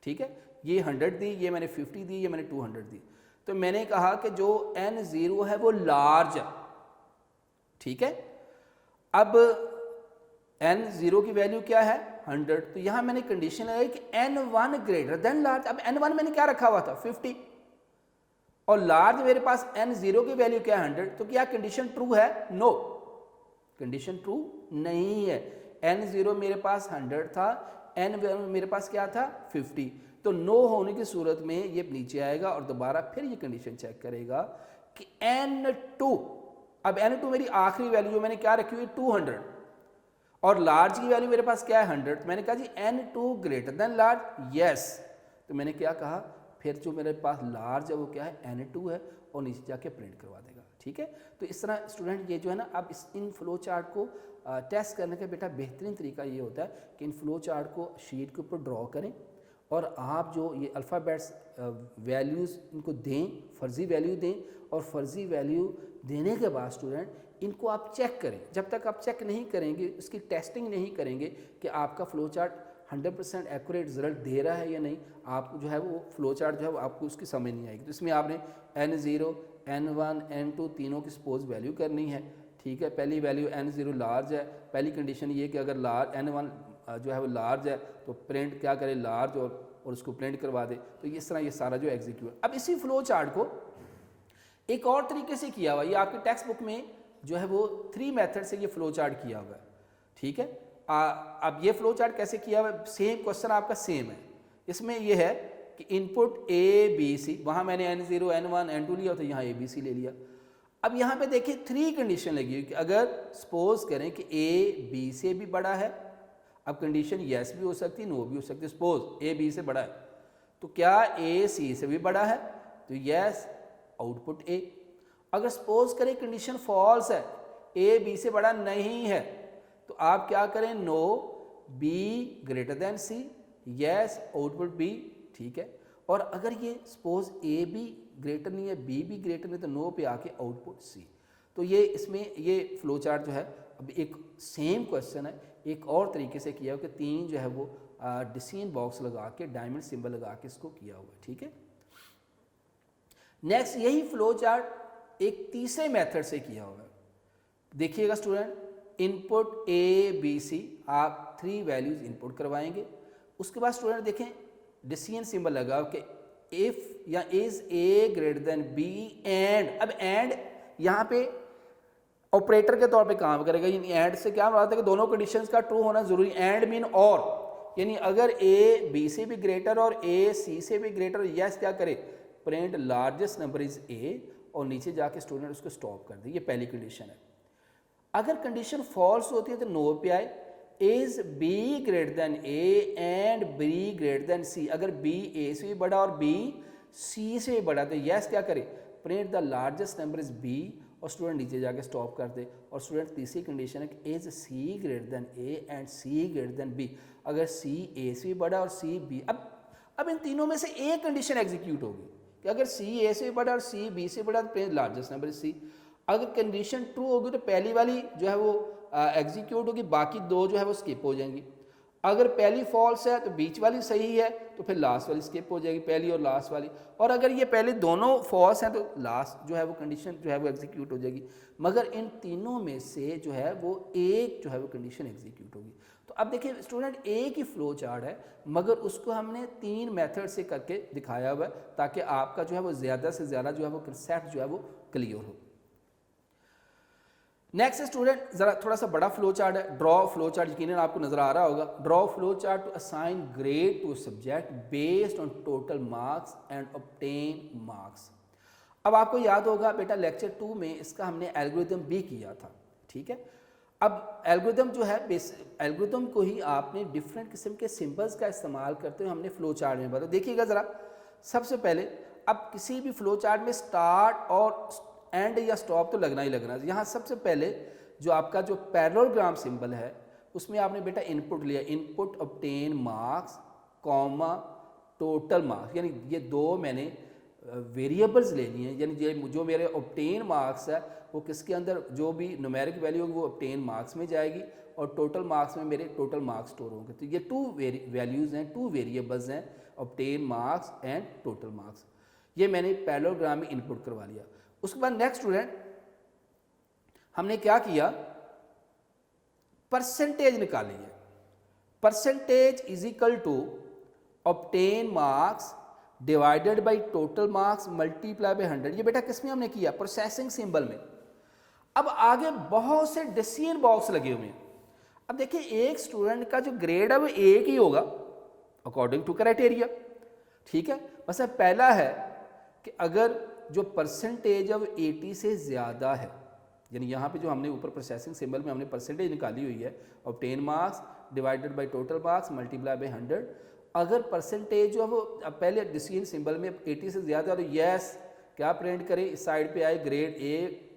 [SPEAKER 1] ठीक है, ये 100 दी, ये मैंने 50 दी, ये मैंने 200 दी। तो मैंने कहा कि जो n0 है वो लार्ज है। ठीक है, अब n0 की वैल्यू क्या है 100, तो यहाँ मैंने कंडीशन लगाई कि n1 ग्रेटर देन लार्ज। अब n1 मैंने क्या रखा हुआ था 50, और लार्ज मेरे पास n0 की वैल्यू क्या है 100, तो क्या कंडीशन ट्रू है? नो, कंडीशन ट्रू नहीं है। n0 मेरे पास 100 था, n1 मेरे पास क्या था 50, तो नो होने की सूरत में ये नीचे आएगा और दोबारा फिर ये कंडीशन चेक करेगा कि n2, अब n2 मेरी आखिरी वैल्यू जो मैंने क्या रखी हुई 200, और लार्ज की वैल्यू मेरे पास क्या है 100, तो मैंने कहा जी n2 greater than large, yes. तो मैंने क्या कहा, फिर जो मेरे पास लार्ज है वो क्या है n2 है, और नीचे जाके प्रिंट करवा देगा। ठीक है, तो इस तरह स्टूडेंट ये जो है ना, अब इन फ्लो चार्ट को टेस्ट करने का बेटा बेहतरीन तरीका ये होता है कि इन फ्लो चार्ट को शीट के ऊपर ड्रॉ करें, और आप जो ये अल्फ़ाबेट्स वैल्यूज़ इनको दें, फर्जी वैल्यू दें, और फर्जी वैल्यू देने के बाद स्टूडेंट इनको आप चेक करें। जब तक आप चेक नहीं करेंगे, उसकी टेस्टिंग नहीं करेंगे कि आपका फ्लो चार्ट 100% एक्यूरेट रिजल्ट दे रहा है या नहीं, आपको जो है वो फ्लो चार्ट जो है वो आपको उसकी समझ नहीं आएगी। तो इसमें आपने n0, n1, n2 तीनों की सपोज वैल्यू करनी है। ठीक है, पहली वैल्यू n0 लार्ज है, पहली कंडीशन ये कि अगर लार्ज n1 जो है वो लार्ज है तो प्रिंट क्या करे लार्ज, और उसको प्रिंट करवा दे। तो इस तरह ये सारा जो एग्जीक्यूट। अब इसी फ्लो चार्ट को एक और तरीके से किया हुआ, ये आपके टेक्स्ट बुक में जो है वो 3 मेथड से ये फ्लो चार्ट किया हुआ है। ठीक है, अब ये फ्लो चार्ट कैसे किया हुआ है, सेम क्वेश्चन आपका सेम है। इसमें ये है कि इनपुट ए बी सी, वहाँ मैंने N0 N1 N2 लिया तो यहाँ ABC ले लिया। अब यहाँ पे देखिए 3 कंडीशन लगी हुई कि अगर सपोज करें कि A B से भी बड़ा है, अब कंडीशन येस भी हो सकती है, नो भी हो सकती है। सपोज A B से बड़ा है तो क्या A C से भी बड़ा है, तो येस आउटपुट A। अगर सपोज करें कंडीशन फॉल्स है, A B से बड़ा नहीं है, तो आप क्या करें, no B greater than C, yes output B, ठीक है। और अगर ये सपोज A भी ग्रेटर नहीं है, B भी ग्रेटर नहीं, तो नो पे आके आउटपुट C। तो ये इसमें ये फ्लो चार्ट जो है, अब एक सेम क्वेश्चन है, एक और तरीके से किया हुआ कि 3 जो है वो डिसीजन बॉक्स लगा के डायमंड सिंबल लगा के इसको किया हुआ है, ठीक है। नेक्स्ट यही फ्लो चार्ट एक तीसरे मेथड से किया हुआ है। देखिएगा student, input A B C आप 3 वैल्यूज इनपुट करवाएंगे। उसके बाद स्टूडेंट देखें डिसीजन सिंबल लगाओ कि इफ या is A greater than B and, अब एंड यहाँ पे ऑपरेटर के तौर पे काम करेगा। यानी एंड से क्या मतलब है कि दोनों कंडीशंस का ट्रू होना जरूरी। एंड मीन और, यानी अगर A B से भी ग्रेटर और A C से भी ग्रेटर, यस क्या करे, print largest number is A और नीचे जाके स्टूडेंट उसको स्टॉप कर दे। ये पहली कंडीशन है। अगर कंडीशन फॉल्स होती है तो नो पे आए, is B greater then A and B greater than C। अगर B A से भी बड़ा और B C से भी बड़ा तो यस क्या करे, print the largest number is B और स्टूडेंट नीचे जाके स्टॉप कर दे। और स्टूडेंट तीसरी कंडीशन है कि is C greater than A and C greater than B। अगर C A से भी बड़ा और C B, अब इन तीनों में से एक कंडीशन एग्जीक्यूट होगी कि अगर C A से भी बड़ा और C B से बड़ा तो print largest number is C। अगर कंडीशन ट्रू होगी तो पहली वाली जो है वो एग्जीक्यूट होगी, बाकी 2 जो है वो स्किप हो जाएंगी। अगर पहली फॉल्स है तो बीच वाली सही है तो फिर लास्ट वाली स्किप हो जाएगी, पहली और लास्ट वाली। और अगर ये पहले दोनों फॉल्स हैं तो लास्ट जो है वो कंडीशन जो है वो एग्जीक्यूट हो जाएगी। मगर इन तीनों में से जो है वो एक जो है वो कंडीशन एग्जीक्यूट होगी। तो अब देखिए स्टूडेंट एक ही फ्लो चार्ट है, मगर उसको हमने 3 मेथड से करके दिखाया हुआ है ताकि आपका जो है वो ज़्यादा से ज़्यादा जो है वो कंसेप्ट जो है वो क्लियर हो। नेक्स्ट स्टूडेंट जरा थोड़ा सा बड़ा फ्लो चार्ट है, ड्रॉ फ्लो चार्ट, यकीनन आपको नजर आ रहा होगा। Draw flow chart to assign grade to subject based on total marks and obtain marks. अब आपको याद होगा बेटा लेक्चर 2 में इसका हमने एल्गोरिथम भी किया था, ठीक है। अब एल्गोरिथम जो है एल्गोरिथम को ही आपने डिफरेंट किस्म के सिंबल्स का इस्तेमाल करते हुए हमने फ्लो चार्ट में बताया। देखिएगा ज़रा, सबसे पहले अब किसी भी फ्लो चार्ट में स्टार्ट और एंड या स्टॉप तो लगना ही लगना है। यहाँ सबसे पहले जो आपका जो पैरेललोग्राम सिंबल है उसमें आपने बेटा इनपुट लिया, input obtain marks comma total marks, यानी ये 2 मैंने वेरिएबल्स लेनी है। यानी जो मेरे ऑब्टेन मार्क्स है वो किसके अंदर जो भी न्यूमेरिक वैल्यू होगी वो ऑब्टेन मार्क्स में जाएगी और टोटल मार्क्स में मेरे टोटल मार्क्स स्टोर होंगे। तो ये 2 वैल्यूज़ हैं, 2 वेरिएबल्स हैं, obtain marks and total marks. ये मैंने पैरेललोग्राम में इनपुट करवा लिया। उसके बाद नेक्स्ट स्टूडेंट हमने क्या किया, परसेंटेज निकाली है। Percentage is equal to obtain marks divided by total marks multiply by 100। ये बेटा किस में हमने किया, प्रोसेसिंग सिंबल में। अब आगे बहुत से डिसीजन बॉक्स लगे हुए हैं। अब देखिए एक स्टूडेंट का जो ग्रेड है वो एक ही होगा अकॉर्डिंग टू क्राइटेरिया, ठीक है। बस पहला है कि अगर जो परसेंटेज ऑफ 80 से ज़्यादा है, यानी यहाँ पे जो हमने ऊपर प्रोसेसिंग सिंबल में हमने परसेंटेज निकाली हुई है, obtain marks divided by total marks multiply by 100। अगर परसेंटेज जो है वो पहले डिसीजन सिंबल में 80 से ज़्यादा तो यस क्या प्रिंट करे, इस साइड पे आए ग्रेड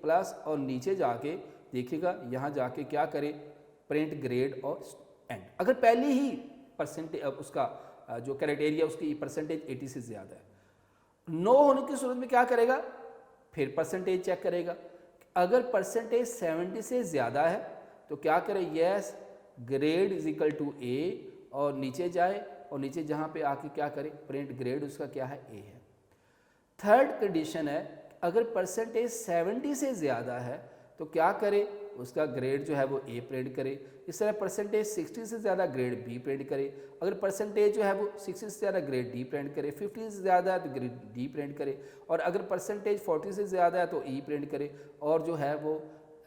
[SPEAKER 1] A+ और नीचे जाके देखिएगा यहाँ जाके क्या करे, प्रिंट ग्रेड और एंड। अगर पहले ही परसेंटेज उसका जो क्राइटेरिया उसकी परसेंटेज 80 से ज़्यादा है, नो होने की सूरत में क्या करेगा, फिर परसेंटेज चेक करेगा। अगर परसेंटेज 70 से ज़्यादा है तो क्या करे, yes grade is equal to A और नीचे जाए और नीचे जहाँ पे आके क्या करे, प्रिंट ग्रेड उसका क्या है, A है। थर्ड कंडीशन है अगर परसेंटेज 70 से ज़्यादा है तो क्या करे, उसका ग्रेड जो है वो A प्रिंट करे। इस तरह परसेंटेज 60 से ज़्यादा ग्रेड B प्रिंट करे। अगर परसेंटेज जो है वो 60 से ज़्यादा ग्रेड D प्रिंट करे, 50 से ज़्यादा है तो ग्रेड D प्रिंट करे, और अगर परसेंटेज 40 से ज़्यादा है तो E प्रिंट करे, और जो है वो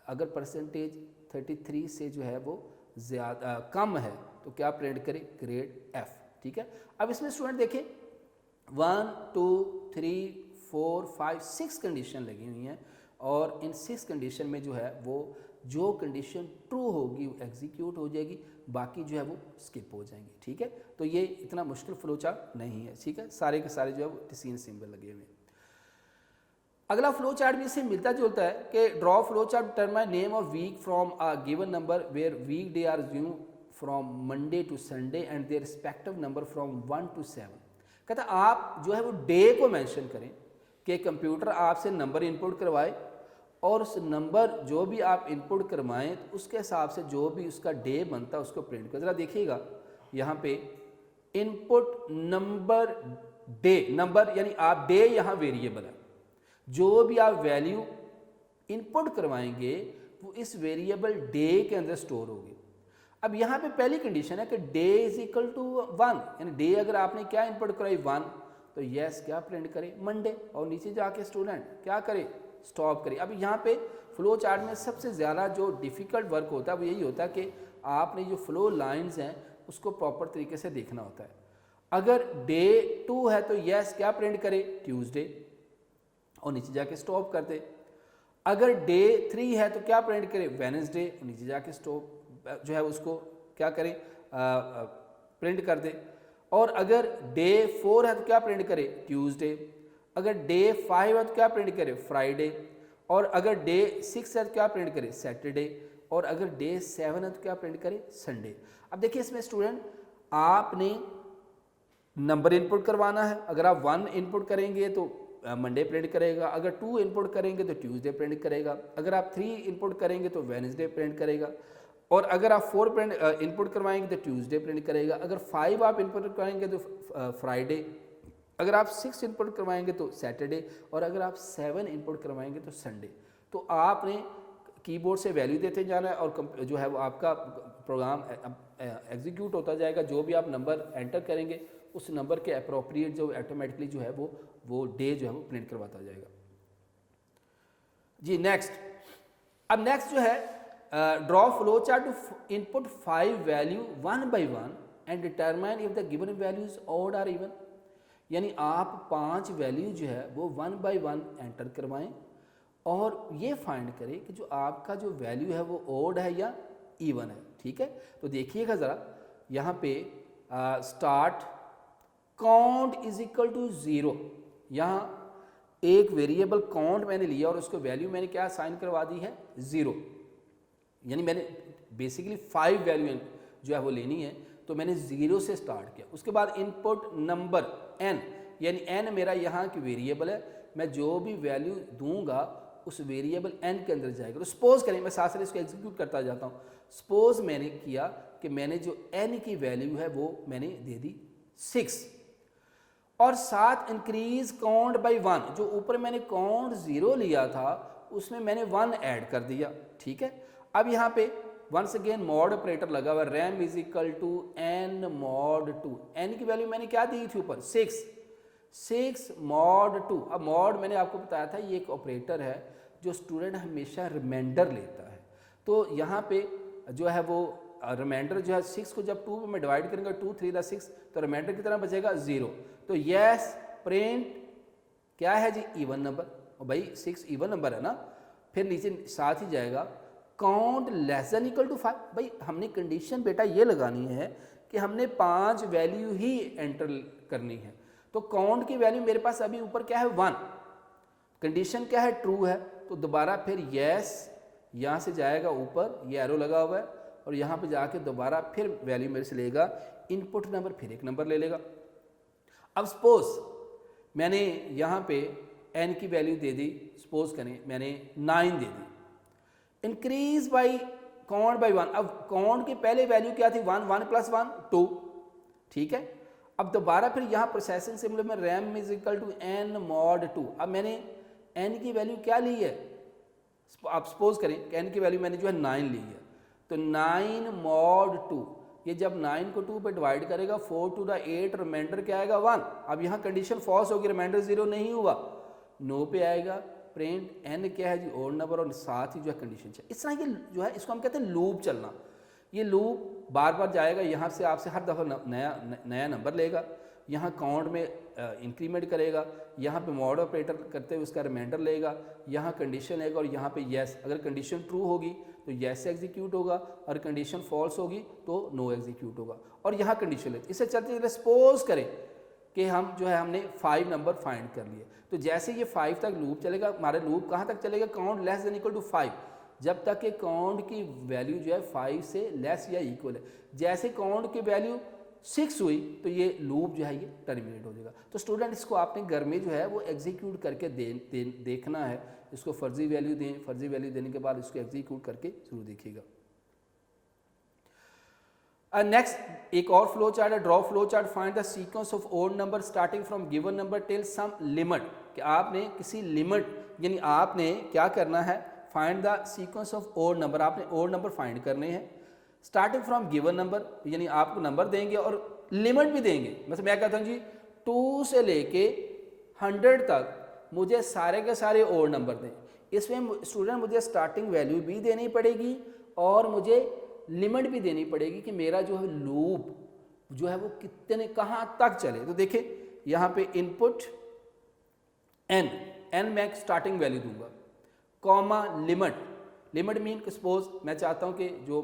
[SPEAKER 1] अगर परसेंटेज 33 से जो है वो ज़्यादा कम है तो क्या प्रिंट करे, ग्रेड F, ठीक है। अब इसमें स्टूडेंट देखें 1 2 3 4 5 6 कंडीशन लगी हुई हैं और इन 6 कंडीशन में जो है वो जो कंडीशन ट्रू होगी वो एग्जीक्यूट हो जाएगी, बाकी जो है वो स्किप हो जाएंगी। ठीक है, तो ये इतना मुश्किल फ्लो चार्ट नहीं है। ठीक है, सारे के सारे जो है वो टीसीन सिंबल लगे हुए हैं। अगला फ्लो चार्ट भी इससे मिलता जुलता है कि draw flow chart determine name of week from a given number where week day are assume from Monday to Sunday and their respective number from 1 to 7। कहता आप जो है वो डे को मेंशन करें कि कंप्यूटर आपसे नंबर इनपुट करवाए और उस नंबर जो भी आप इनपुट करवाएं तो उसके हिसाब से जो भी उसका डे बनता है उसको प्रिंट कर। ज़रा देखिएगा यहाँ पे इनपुट नंबर डे, नंबर यानी आप डे यहाँ वेरिएबल है, जो भी आप वैल्यू इनपुट करवाएंगे वो इस वेरिएबल डे के अंदर स्टोर होगी। अब यहाँ पे पहली कंडीशन है कि डे इज इक्वल टू 1, यानी डे अगर आपने क्या इनपुट कराई 1 तो यस क्या प्रिंट करे मंडे, और नीचे जाके स्टूडेंट क्या करे स्टॉप करे। अब यहाँ पे फ्लो चार्ट में सबसे ज़्यादा जो डिफ़िकल्ट वर्क होता है वो यही होता है कि आपने जो फ्लो लाइंस हैं उसको प्रॉपर तरीके से देखना होता है। अगर डे 2 है तो यस क्या प्रिंट करे ट्यूसडे और नीचे जाके स्टॉप कर दे। अगर डे 3 है तो क्या प्रिंट करे वेडनेसडे और नीचे जाके स्टॉप जो है उसको क्या करें प्रिंट कर दे। और अगर डे 4 है तो क्या प्रिंट करे ट्यूसडे, अगर डे 5 है तो क्या प्रिंट करे फ्राइडे, और अगर डे 6 है तो क्या प्रिंट करे सैटरडे, और अगर डे 7 है तो क्या प्रिंट करे संडे। अब देखिए इसमें स्टूडेंट आपने नंबर इनपुट करवाना है। अगर आप 1 इनपुट करेंगे तो मंडे प्रिंट करेगा, अगर 2 इनपुट करेंगे तो ट्यूसडे प्रिंट करेगा, अगर आप 3 इनपुट करेंगे तो वेडनेसडे प्रिंट करेगा, और अगर आप 4 इनपुट करवाएंगे तो ट्यूसडे प्रिंट करेगा, अगर 5 आप इनपुट करवाएंगे तो फ्राइडे, अगर आप 6 इनपुट करवाएंगे तो सैटरडे, और अगर आप 7 इनपुट करवाएंगे तो संडे। तो आपने कीबोर्ड से वैल्यू देते जाना है और जो है वो आपका प्रोग्राम एग्जीक्यूट होता जाएगा। जो भी आप नंबर एंटर करेंगे उस नंबर के अप्रोप्रिएट जो ऑटोमेटिकली जो है वो डे जो है वो प्रिंट करवाता जाएगा जी। नेक्स्ट, अब नेक्स्ट जो है draw flow chart to input 5 value 1 by 1 and determine if the given values odd or even. यानी आप 5 वैल्यू जो है वो 1 by 1 एंटर करवाएं और ये फाइंड करें कि जो आपका जो वैल्यू है वो ऑड है या इवन है। ठीक है, तो देखिएगा ज़रा यहाँ पे start count is equal to 0। यहाँ एक वेरिएबल काउंट मैंने लिया और उसको वैल्यू मैंने क्या साइन करवा दी है 0, यानी मैंने बेसिकली 5 वैल्यू जो है वो लेनी है तो मैंने 0 से स्टार्ट किया। उसके बाद इनपुट नंबर n, यानी n मेरा यहाँ की वेरिएबल है, मैं जो भी वैल्यू दूंगा उस वेरिएबल n के अंदर जाएगा। तो सपोज करें, मैं साथ साथ इसको एग्जीक्यूट करता जाता हूँ। सपोज मैंने किया कि मैंने जो n की वैल्यू है वो मैंने दे दी 6 और साथ इंक्रीज काउंट बाई 1, जो ऊपर मैंने काउंट 0 लिया था उसमें मैंने 1 ऐड कर दिया। ठीक है, अब यहाँ पे वंस अगेन मॉड ऑपरेटर लगा हुआ, rem is equal to n mod 2। n की वैल्यू मैंने क्या दी थी ऊपर 6 mod 2। अब मॉड मैंने आपको बताया था ये एक ऑपरेटर है जो स्टूडेंट हमेशा रिमाइंडर लेता है। तो यहाँ पे जो है वो रिमाइंडर जो है 6 को जब 2 में डिवाइड करेंगे 2 3 6 तो रिमाइंडर की तरह बचेगा 0। तो यस प्रिंट क्या है जी इवन नंबर, और भाई 6 इवन नंबर है ना। फिर नीचे साथ ही जाएगा count less than equal to 5। भाई हमने कंडीशन बेटा ये लगानी है कि हमने 5 वैल्यू ही एंटर करनी है। तो काउंट की वैल्यू मेरे पास अभी ऊपर क्या है 1, कंडीशन क्या है ट्रू है, तो दोबारा फिर यस यहाँ से जाएगा ऊपर, ये एरो लगा हुआ है, और यहाँ पे जाके दोबारा फिर वैल्यू मेरे से लेगा इनपुट नंबर, फिर एक नंबर ले लेगा। अब सपोज मैंने यहाँ पे n की वैल्यू दे दी, सपोज करें मैंने 9 दे दी, इंक्रीज बाई काउंट बाई 1। अब काउंट की पहले वैल्यू क्या थी 1, 1 + 1 2। ठीक है, अब दोबारा फिर यहाँ प्रोसेसिंग सिंबल में rem is equal to n mod 2। अब मैंने n की वैल्यू क्या ली है, आप सपोज करें कि n की वैल्यू मैंने जो है 9 ली है, तो 9 mod 2, ये जब 9 को 2 पे डिवाइड करेगा 4 to the 8 रिमाइंडर क्या आएगा 1। अब यहाँ कंडीशन फॉल्स होगी, रिमाइंडर 0 नहीं हुआ, 9 पे आएगा, प्रिंट n क्या है जी ओड नंबर, और साथ ही जो है कंडीशन चाहिए। इस तरह ये जो है इसको हम कहते हैं लूप चलना। ये लूप बार बार जाएगा, यहाँ से आपसे हर दफ़ा नया नंबर लेगा, यहाँ काउंट में इंक्रीमेंट करेगा, यहाँ पे मॉड ऑपरेटर करते हुए उसका रिमाइंडर लेगा, यहाँ कंडीशन लेगा और यहाँ पे येस, अगर कंडीशन ट्रू होगी तो येस एग्जीक्यूट होगा और कंडीशन फॉल्स होगी तो नो एग्जीक्यूट होगा, और यहाँ कंडीशन ले। इससे चलते चलते सपोज करें कि हम जो है हमने 5 नंबर फाइंड कर लिए, तो जैसे ये 5 तक लूप चलेगा, हमारा लूप कहाँ तक चलेगा, count less than equal to 5, जब तक कि काउंट की वैल्यू जो है 5 से लेस या इक्वल है। जैसे काउंट की वैल्यू 6 हुई तो ये लूप जो है ये टर्मिनेट हो जाएगा। तो स्टूडेंट इसको आपने घर में जो है वो एग्जीक्यूट करके देखना है, इसको फर्जी वैल्यू दें, फर्जी वैल्यू देने के बाद इसको एग्जीक्यूट करके जरूर देखिएगा। नेक्स्ट एक और फ्लो चार्ट है, draw flow chart, find the sequence of odd number starting from given number till some limit, कि आपने किसी लिमिट यानी आपने क्या करना है, find the sequence of odd number, आपने ओड नंबर फाइंड करने हैं स्टार्टिंग फ्रॉम गिवन नंबर, यानी आपको नंबर देंगे और लिमिट भी देंगे। मतलब मैं कहता हूँ जी 2 से लेके 100 तक मुझे सारे के सारे ओड नंबर दें। इसमें स्टूडेंट मुझे स्टार्टिंग वैल्यू भी देनी पड़ेगी और मुझे लिमिट भी देनी पड़ेगी कि मेरा जो है लूप जो है वो कितने कहाँ तक चले। तो देखिए यहाँ पे इनपुट n मैं स्टार्टिंग वैल्यू दूंगा, कॉमा लिमिट मीन सपोज मैं चाहता हूँ कि जो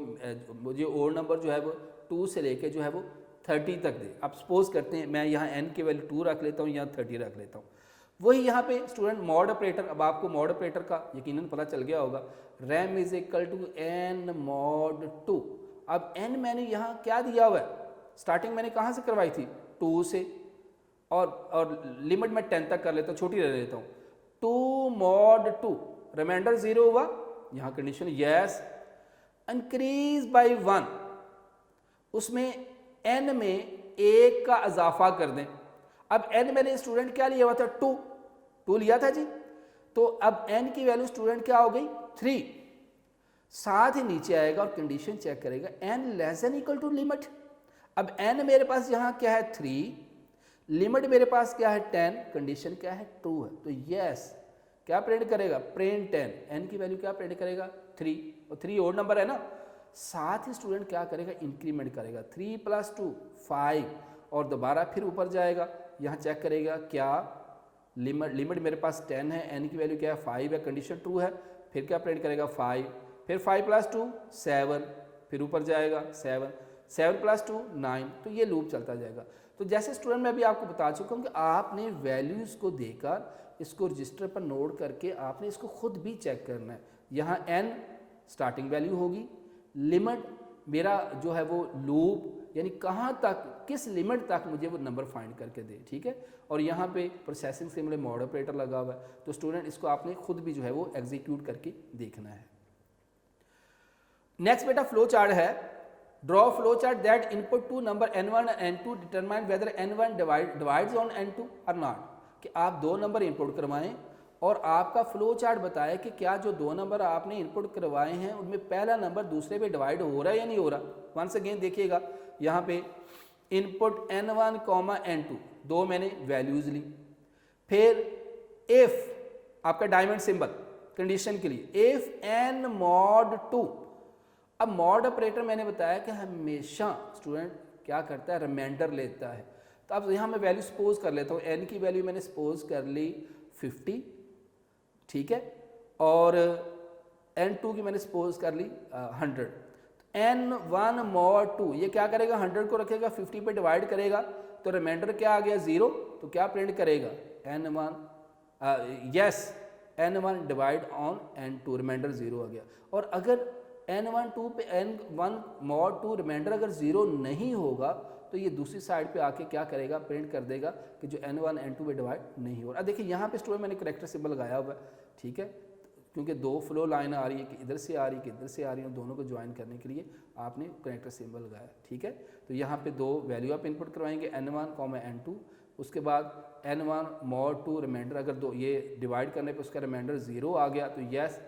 [SPEAKER 1] मुझे ओड नंबर जो है वो 2 से लेके जो है वो 30 तक दे। अब सपोज करते हैं मैं यहाँ n की वैल्यू 2 रख लेता हूँ, यहाँ 30 रख लेता हूँ। वही यहाँ पे स्टूडेंट मॉड ऑपरेटर, अब आपको मॉड ऑपरेटर का यकीनन पता चल गया होगा, rem is equal to n mod 2। अब n मैंने यहाँ क्या दिया हुआ है, स्टार्टिंग मैंने कहाँ से करवाई थी 2 से, और लिमिट मैं 10 तक कर लेता हूँ, छोटी ले लेता हूँ, 2 mod 2, रिमाइंडर 0 हुआ, यहाँ कंडीशन यस, इंक्रीज बाय 1, उसमें n में 1 का इजाफा कर दें। अब n मैंने स्टूडेंट क्या लिया हुआ था 2 लिया था जी, तो अब n की वैल्यू स्टूडेंट क्या हो गई 3, साथ ही नीचे आएगा और कंडीशन चेक करेगा n less than equal to limit. अब n मेरे पास यहाँ क्या है 3, लिमिट मेरे पास क्या है 10, कंडीशन क्या है ट्रू है, तो यस क्या प्रिंट करेगा, प्रिंट 10, n की वैल्यू क्या प्रिंट करेगा 3, और 3 ओड नंबर है ना। साथ ही स्टूडेंट क्या करेगा, इंक्रीमेंट करेगा, 3 + 2 5, और दोबारा फिर ऊपर जाएगा, यहाँ चेक करेगा क्या लिमिट मेरे पास 10 है, n की वैल्यू क्या है 5 है, कंडीशन ट्रू है, फिर क्या प्रिंट करेगा 5, फिर 5 + 2 7, फिर ऊपर जाएगा 7 + 2 9, तो ये लूप चलता जाएगा। तो जैसे स्टूडेंट मैं अभी आपको बता चुका हूँ कि आपने वैल्यूज़ को देकर इसको रजिस्टर पर नोट करके आपने इसको खुद भी चेक करना है। यहाँ n स्टार्टिंग वैल्यू होगी, लिमिट मेरा जो है वो लूप यानी कहाँ तक किस लिमिट तक मुझे वो नंबर फाइंड करके दे, ठीक है, और यहाँ पे प्रोसेसिंग से मेरे मॉड ऑपरेटर लगा हुआ है, तो स्टूडेंट इसको आपने खुद भी जो है वो एग्जीक्यूट करके देखना है। नेक्स्ट बेटा फ्लो चार्ट है, draw flow chart that input two number n1 and n2 determine whether n1 divides on n2 or not, कि आप 2 नंबर इनपुट करवाएं और आपका फ्लो चार्ट बताए कि क्या जो 2 नंबर आपने इनपुट करवाए हैं उनमें पहला नंबर दूसरे पे डिवाइड हो रहा है या नहीं हो रहा। वंस अगेन देखिएगा यहाँ पे इनपुट n1, n2 2 मैंने वैल्यूज ली, फिर इफ आपका डायमंड सिंबल कंडीशन के लिए, इफ n mod 2। अब मॉड ऑपरेटर मैंने बताया कि हमेशा स्टूडेंट क्या करता है, रिमाइंडर लेता है। तो अब यहाँ मैं वैल्यू सपोज कर लेता हूँ, n की वैल्यू मैंने सपोज कर ली 50, ठीक है, और n2 की मैंने सपोज कर ली 100। n1 mod 2 ये क्या करेगा, 100 को रखेगा 50 पे डिवाइड करेगा, तो रिमाइंडर क्या आ गया 0, तो क्या प्रिंट करेगा n1 yes n1 divide on n2, remainder 0 आ गया। और अगर n1 2 पे n1 mod 2 रिमाइंडर अगर 0 नहीं होगा तो ये दूसरी साइड पे आके क्या करेगा, प्रिंट कर देगा कि जो n1 n2 पे डिवाइड नहीं हो रहा। देखिए यहाँ पे स्टूडेंट मैंने करेक्टर सिंबल लगाया हुआ है, ठीक है, क्योंकि 2 फ्लो लाइन आ रही है कि इधर से आ रही है कि इधर से आ रही है, दोनों को ज्वाइन करने के लिए आपने करेक्टर सिंबल लगाया, ठीक है। तो यहाँ पे 2 वैल्यू आप इनपुट करवाएंगे n1, n2, उसके बाद n1 mod 2 रिमाइंडर अगर 2 ये डिवाइड करने पे उसका रिमाइंडर 0 आ गया तो यस,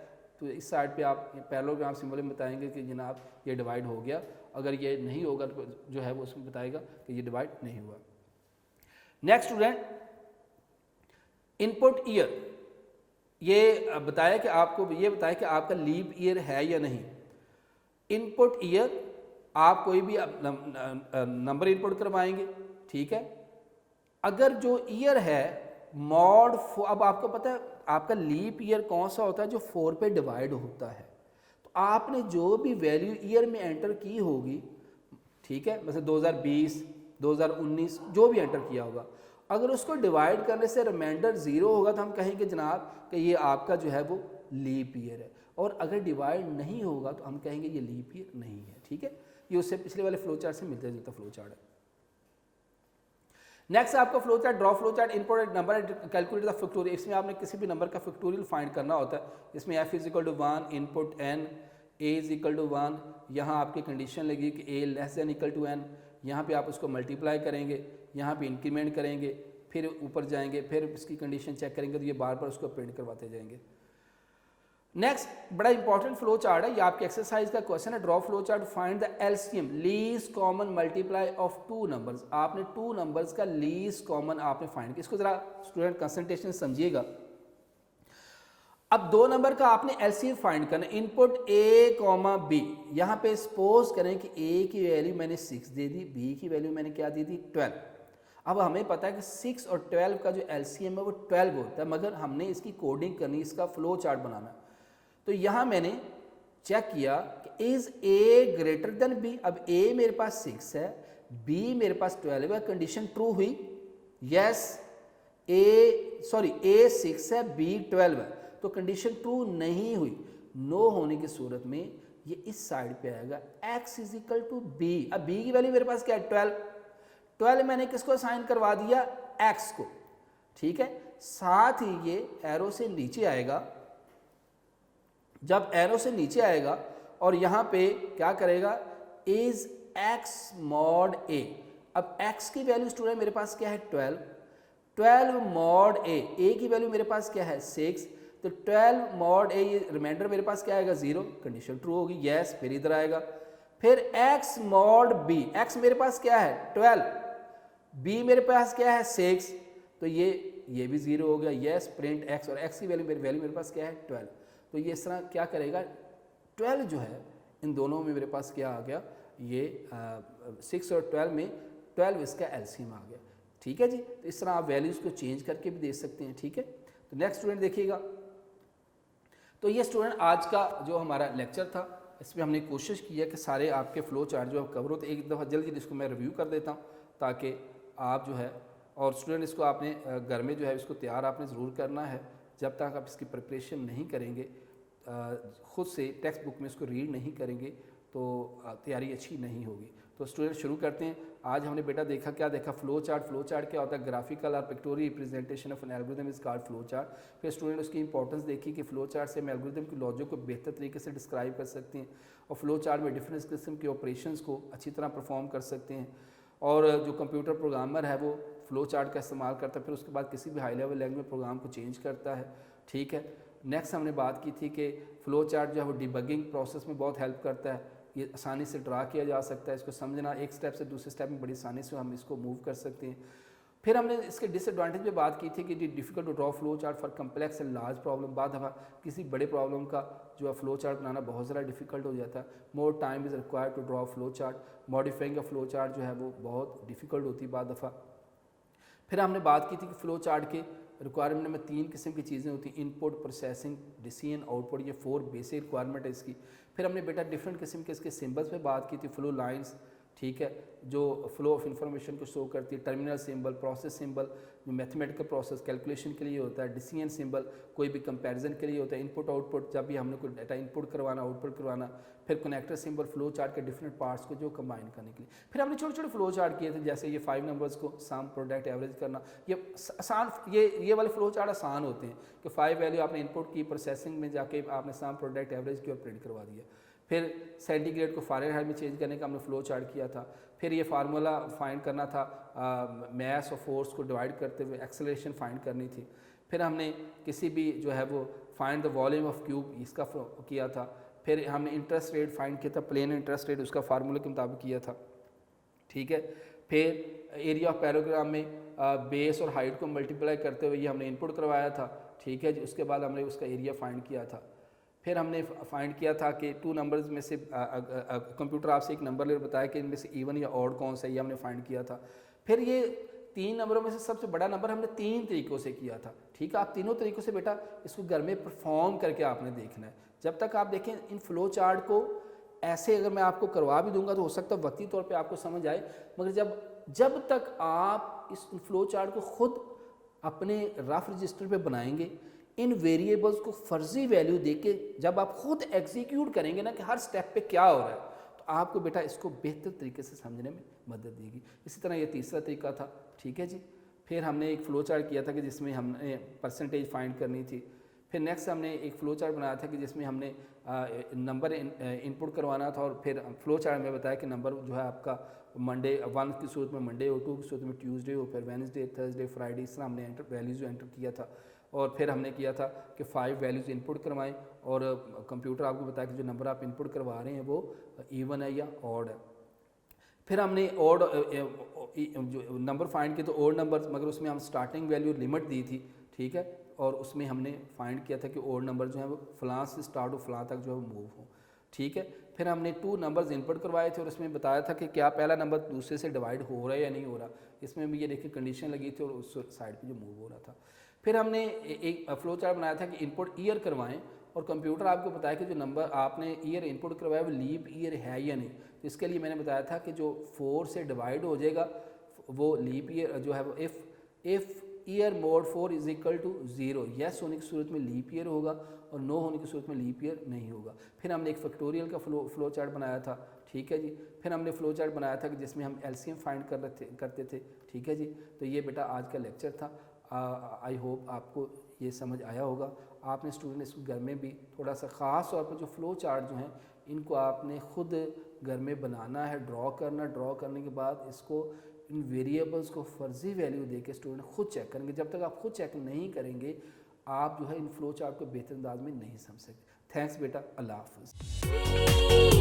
[SPEAKER 1] तो इस साइड पे आप पैरेललोग्राम सिंबल में बताएंगे कि जनाब ये डिवाइड हो गया, अगर ये नहीं होगा तो जो है वो उसमें बताएगा कि ये डिवाइड नहीं हुआ। नेक्स्ट स्टूडेंट इनपुट ईयर, ये बताया कि आपको ये बताया कि आपका लीप ईयर है या नहीं। इनपुट ईयर आप कोई भी नंबर इनपुट करवाएंगे, ठीक है। अगर जो ईयर है मॉड, अब आपको पता है आपका लीप ईयर कौन सा होता है, जो 4 पे डिवाइड होता है। तो आपने जो भी वैल्यू ईयर में एंटर की होगी, ठीक है, मतलब 2020 2019 जो भी एंटर किया होगा, अगर उसको डिवाइड करने से रिमाइंडर 0 होगा तो हम कहेंगे जनाब कि ये आपका जो है वो लीप ईयर है। और अगर डिवाइड नहीं होगा तो हम कहेंगे ये लीप ईयर नहीं है। ठीक है, ये उससे पिछले वाले फ्लो चार्ट से मिलता जुलता फ्लो चार्ट है। नेक्स्ट आपका flow chart, draw flow chart, input number calculate the factorial. इसमें आपने किसी भी नंबर का फैक्टोरियल फाइंड करना होता है। इसमें f is equal to 1, input n, a is equal to 1, यहाँ आपकी कंडीशन लगी कि a less than equal to n, यहाँ पे आप उसको मल्टीप्लाई करेंगे, यहाँ पे इंक्रीमेंट करेंगे, फिर ऊपर जाएंगे, फिर इसकी कंडीशन चेक करेंगे, तो ये बार बार उसको प्रिंट करवाते जाएंगे। नेक्स्ट बड़ा इंपॉर्टेंट फ्लो चार्ट है, ये आपके एक्सरसाइज का क्वेश्चन है। Draw flow chart, find the LCM least common multiply of 2 numbers. आपने 2 नंबर्स का लीस्ट कॉमन आपने फाइंड किया। इसको जरा स्टूडेंट कंसंट्रेशन समझिएगा। अब 2 नंबर का आपने एलसीएम फाइंड करना, इनपुट a, b। यहाँ पे सपोज करें कि a की वैल्यू मैंने 6 दे दी, b की वैल्यू मैंने क्या दी थी 12। अब हमें पता है कि 6 और 12 का जो एलसीएम है वो 12 होता है, मगर हमने इसकी कोडिंग करनी, इसका फ्लो चार्ट बनाना है। तो यहाँ मैंने चेक किया कि is a greater than b। अब a मेरे पास 6 है, b मेरे पास 12 है, कंडीशन ट्रू हुई, यस। a 6 है, b 12 है, तो कंडीशन ट्रू नहीं हुई। नो होने की सूरत में ये इस साइड पे आएगा, x is equal to b। अब b की वैल्यू मेरे पास क्या है 12 मैंने किसको असाइन करवा दिया, x को। ठीक है, साथ ही ये एरो से नीचे आएगा। जब एरो से नीचे आएगा और यहाँ पे क्या करेगा, इज x मॉड a। अब x की वैल्यू स्टूडेंट मेरे पास क्या है 12 मॉड a की वैल्यू मेरे पास क्या है 6, तो 12 मॉड a, ये रिमाइंडर मेरे पास क्या आएगा 0, कंडीशन ट्रू होगी, यस। फिर इधर आएगा, फिर x मॉड b, x मेरे पास क्या है 12, b मेरे पास क्या है 6, तो ये भी 0 हो गया, यस। प्रिंट x, और x की वैल्यू मेरे पास क्या है 12। तो ये इस तरह क्या करेगा, 12 जो है इन दोनों में मेरे पास क्या आ गया, ये 6 और 12 में 12 इसका एलसीएम आ गया। ठीक है जी, तो इस तरह आप वैल्यूज़ को चेंज करके भी दे सकते हैं। ठीक है, तो नेक्स्ट स्टूडेंट देखिएगा। तो ये स्टूडेंट आज का जो हमारा लेक्चर था, इसमें हमने कोशिश की है कि सारे आपके फ्लो चार्ट जो कवर हो, तो एक दफ़ा जल्दी इसको मैं रिव्यू कर देता हूँ ताकि आप जो है, और स्टूडेंट इसको आपने घर में जो है इसको तैयार आपने ज़रूर करना है। जब तक आप इसकी प्रिपरेशन नहीं करेंगे, ख़ुद से टेक्स्ट बुक में इसको रीड नहीं करेंगे, तो तैयारी अच्छी नहीं होगी। तो स्टूडेंट शुरू करते हैं। आज हमने बेटा देखा, क्या देखा, फ्लो चार्ट क्या होता है, ग्राफिकल और pictorial representation of an algorithm is called flow chart. फिर स्टूडेंट उसकी इंपॉर्टेंस देखी कि फ्लो चार्ट से हम एल्गोरिथम की लॉजिक को बेहतर तरीके से डिस्क्राइब कर सकते हैं, और फ्लो चार्ट में डिफरेंट किस्म के ऑपरेशंस को अच्छी तरह परफॉर्म कर सकते हैं। और जो कंप्यूटर प्रोग्रामर है वो फ्लो चार्ट का इस्तेमाल करता है, फिर उसके बाद किसी भी हाई लेवल लैंग्वेज में प्रोग्राम को चेंज करता है। ठीक है, नेक्स्ट हमने बात की थी कि फ़्लो चार्ट जो है वो डिबगिंग प्रोसेस में बहुत हेल्प करता है। ये आसानी से ड्रा किया जा सकता है, इसको समझना एक स्टेप से दूसरे स्टेप में बड़ी आसानी से हम इसको मूव कर सकते हैं। फिर हमने इसके डिसएडवांटेज पे बात की थी कि difficult to draw flow chart for complex and large problem. बाद दफ़ा किसी बड़े प्रॉब्लम का जो है फ्लो चार्ट बनाना बहुत ज़्यादा डिफिकल्ट हो जाता है। More time is required to draw flow chart. Modifying a flow chart जो है वो बहुत डिफ़िकल्ट होती है बाद दफ़ा। फिर हमने बात की थी कि फ़्लो चार्ट के रिक्वायरमेंट में 3 किस्म की चीज़ें होती हैं, इनपुट, प्रोसेसिंग, डिसीजन, आउटपुट। ये 4 बेसिक रिक्वायरमेंट है इसकी। फिर हमने बेटा डिफरेंट किस्म के इसके सिंबल्स पे बात की थी, फ्लो लाइंस, ठीक है, जो फ्लो ऑफ इंफॉर्मेशन को शो करती है, टर्मिनल सिंबल, प्रोसेस सिंबल जो मैथमेटिकल प्रोसेस कैलकुलेशन के लिए होता है, डिसीजन सिंबल कोई भी कंपैरिजन के लिए होता है, इनपुट आउटपुट जब भी हमने कोई डाटा इनपुट करवाना आउटपुट करवाना, फिर कनेक्टर सिंबल फ्लो चार्ट के डिफरेंट पार्ट्स को जो कंबाइन करने के लिए। फिर हमने छोटे छोटे फ्लो चार्ट किए थे, जैसे ये 5 नंबर्स को सम, प्रोडक्ट, एवरेज करना। ये आसान, ये वाले फ्लो चार्ट आसान होते हैं कि 5 वैल्यू आपने इनपुट की, प्रोसेसिंग में जाके आपने सम, प्रोडक्ट, एवरेज की और प्रिंट करवा दिया। फिर सेंटीग्रेड को फ़ारेनहाइट में चेंज करने का हमने फ्लो चार्ट किया था। फिर ये फार्मूला फाइंड करना था, मास और फोर्स को डिवाइड करते हुए एक्सेलरेशन फाइंड करनी थी। फिर हमने किसी भी जो है वो find the volume of cube इसका किया था। फिर हमने इंटरेस्ट रेट फाइंड किया था, प्लेन इंटरेस्ट रेट उसका फार्मूला के मुताबिक किया था, ठीक है। फिर एरिया ऑफ पैराग्राम में बेस और हाइट को मल्टीप्लाई करते हुए ये हमने इनपुट करवाया था, ठीक है जी। उसके बाद हमने उसका एरिया फाइंड किया था। फिर हमने फाइंड किया था कि 2 नंबर्स में से कंप्यूटर आपसे एक नंबर ले बताया कि इनमें से इवन या ऑड कौन सा है, ये हमने फाइंड किया था। फिर ये 3 नंबरों में से सबसे बड़ा नंबर हमने 3 तरीक़ों से किया था, ठीक है। आप तीनों तरीक़ों से बेटा इसको घर में परफॉर्म करके आपने देखना है। जब तक आप देखें इन फ्लो चार्ट को ऐसे अगर मैं आपको करवा भी दूंगा तो हो सकता है वक्ती तौर पे आपको समझ आए, मगर जब तक आप इस फ्लो चार्ट को खुद अपने रफ रजिस्टर पे बनाएंगे, इन वेरिएबल्स को फर्जी वैल्यू देके जब आप खुद एग्जीक्यूट करेंगे ना कि हर स्टेप पे क्या हो रहा है, तो आपको बेटा इसको बेहतर तरीके से समझने में मदद देगी। इसी तरह ये तीसरा तरीका था, ठीक है जी। फिर हमने एक फ़्लो चार्ट किया था कि जिसमें हमने परसेंटेज फाइंड करनी थी। फिर नेक्स्ट हमने एक फ़्लो चार्ट बनाया था कि जिसमें हमने नंबर इनपुट करवाना था, और फिर फ़्लो चार्ट में बताया कि नंबर जो है आपका मंडे 1 की सूरत में मंडे हो, 2 की सूरत में ट्यूसडे हो, फिर वेडनेसडे, थर्सडे, फ्राइडे, इस तरह हमने वैल्यूज़ एंटर किया था। और फिर हमने किया था कि 5 वैल्यूज़ इनपुट करवाएं, और कंप्यूटर आपको बताया कि जो नंबर आप इनपुट करवा रहे हैं वो इवन है या ऑड है। फिर हमने ऑड जो नंबर फाइंड किए तो ऑड नंबर, मगर उसमें हम स्टार्टिंग वैल्यू लिमिट दी थी, ठीक है। और उसमें हमने फाइंड किया था कि ऑड नंबर जो है वो फलां से स्टार्ट हो फलां तक जो है वो मूव हो, ठीक है। फिर हमने 2 नंबर्स इनपुट करवाए थे और उसमें बताया था कि क्या पहला नंबर दूसरे से डिवाइड हो रहा है या नहीं हो रहा। इसमें भी ये देखिए कंडीशन लगी थी और उस साइड पे जो मूव हो रहा था। फिर हमने एक फ्लो चार्ट बनाया था कि इनपुट ईयर करवाएं, और कंप्यूटर आपको बताया कि जो नंबर आपने ईयर इनपुट करवाया वो लीप ईयर है या नहीं। तो इसके लिए मैंने बताया था कि जो 4 से डिवाइड हो जाएगा वो लीप ईयर जो है वो if year mod 4 is equal to 0, yes होने की सूरत में लीप ईयर होगा और नो होने की सूरत में लीप ईयर नहीं होगा। फिर हमने एक फैक्टोरियल का फ्लो चार्ट बनाया था, ठीक है जी। फिर हमने फ्लो चार्ट बनाया था कि जिसमें हम एलसीएम फाइंड करते थे, ठीक है जी। तो ये बेटा आज का लेक्चर था। आई होप आपको ये समझ आया होगा। आपने स्टूडेंट इसको घर में भी थोड़ा सा ख़ास तौर पर जो फ़्लो चार्ट जो हैं इनको आपने ख़ुद घर में बनाना है, ड्रॉ करने के बाद इसको इन वेरिएबल्स को फ़र्जी वैल्यू दे के स्टूडेंट खुद चेक करेंगे। जब तक आप खुद चेक नहीं करेंगे आप जो है इन फ़्लो चार्ट को बेहतर अंदाज में नहीं समझ सकते। थैंक्स बेटा, अल्लाह हाफ़िज़।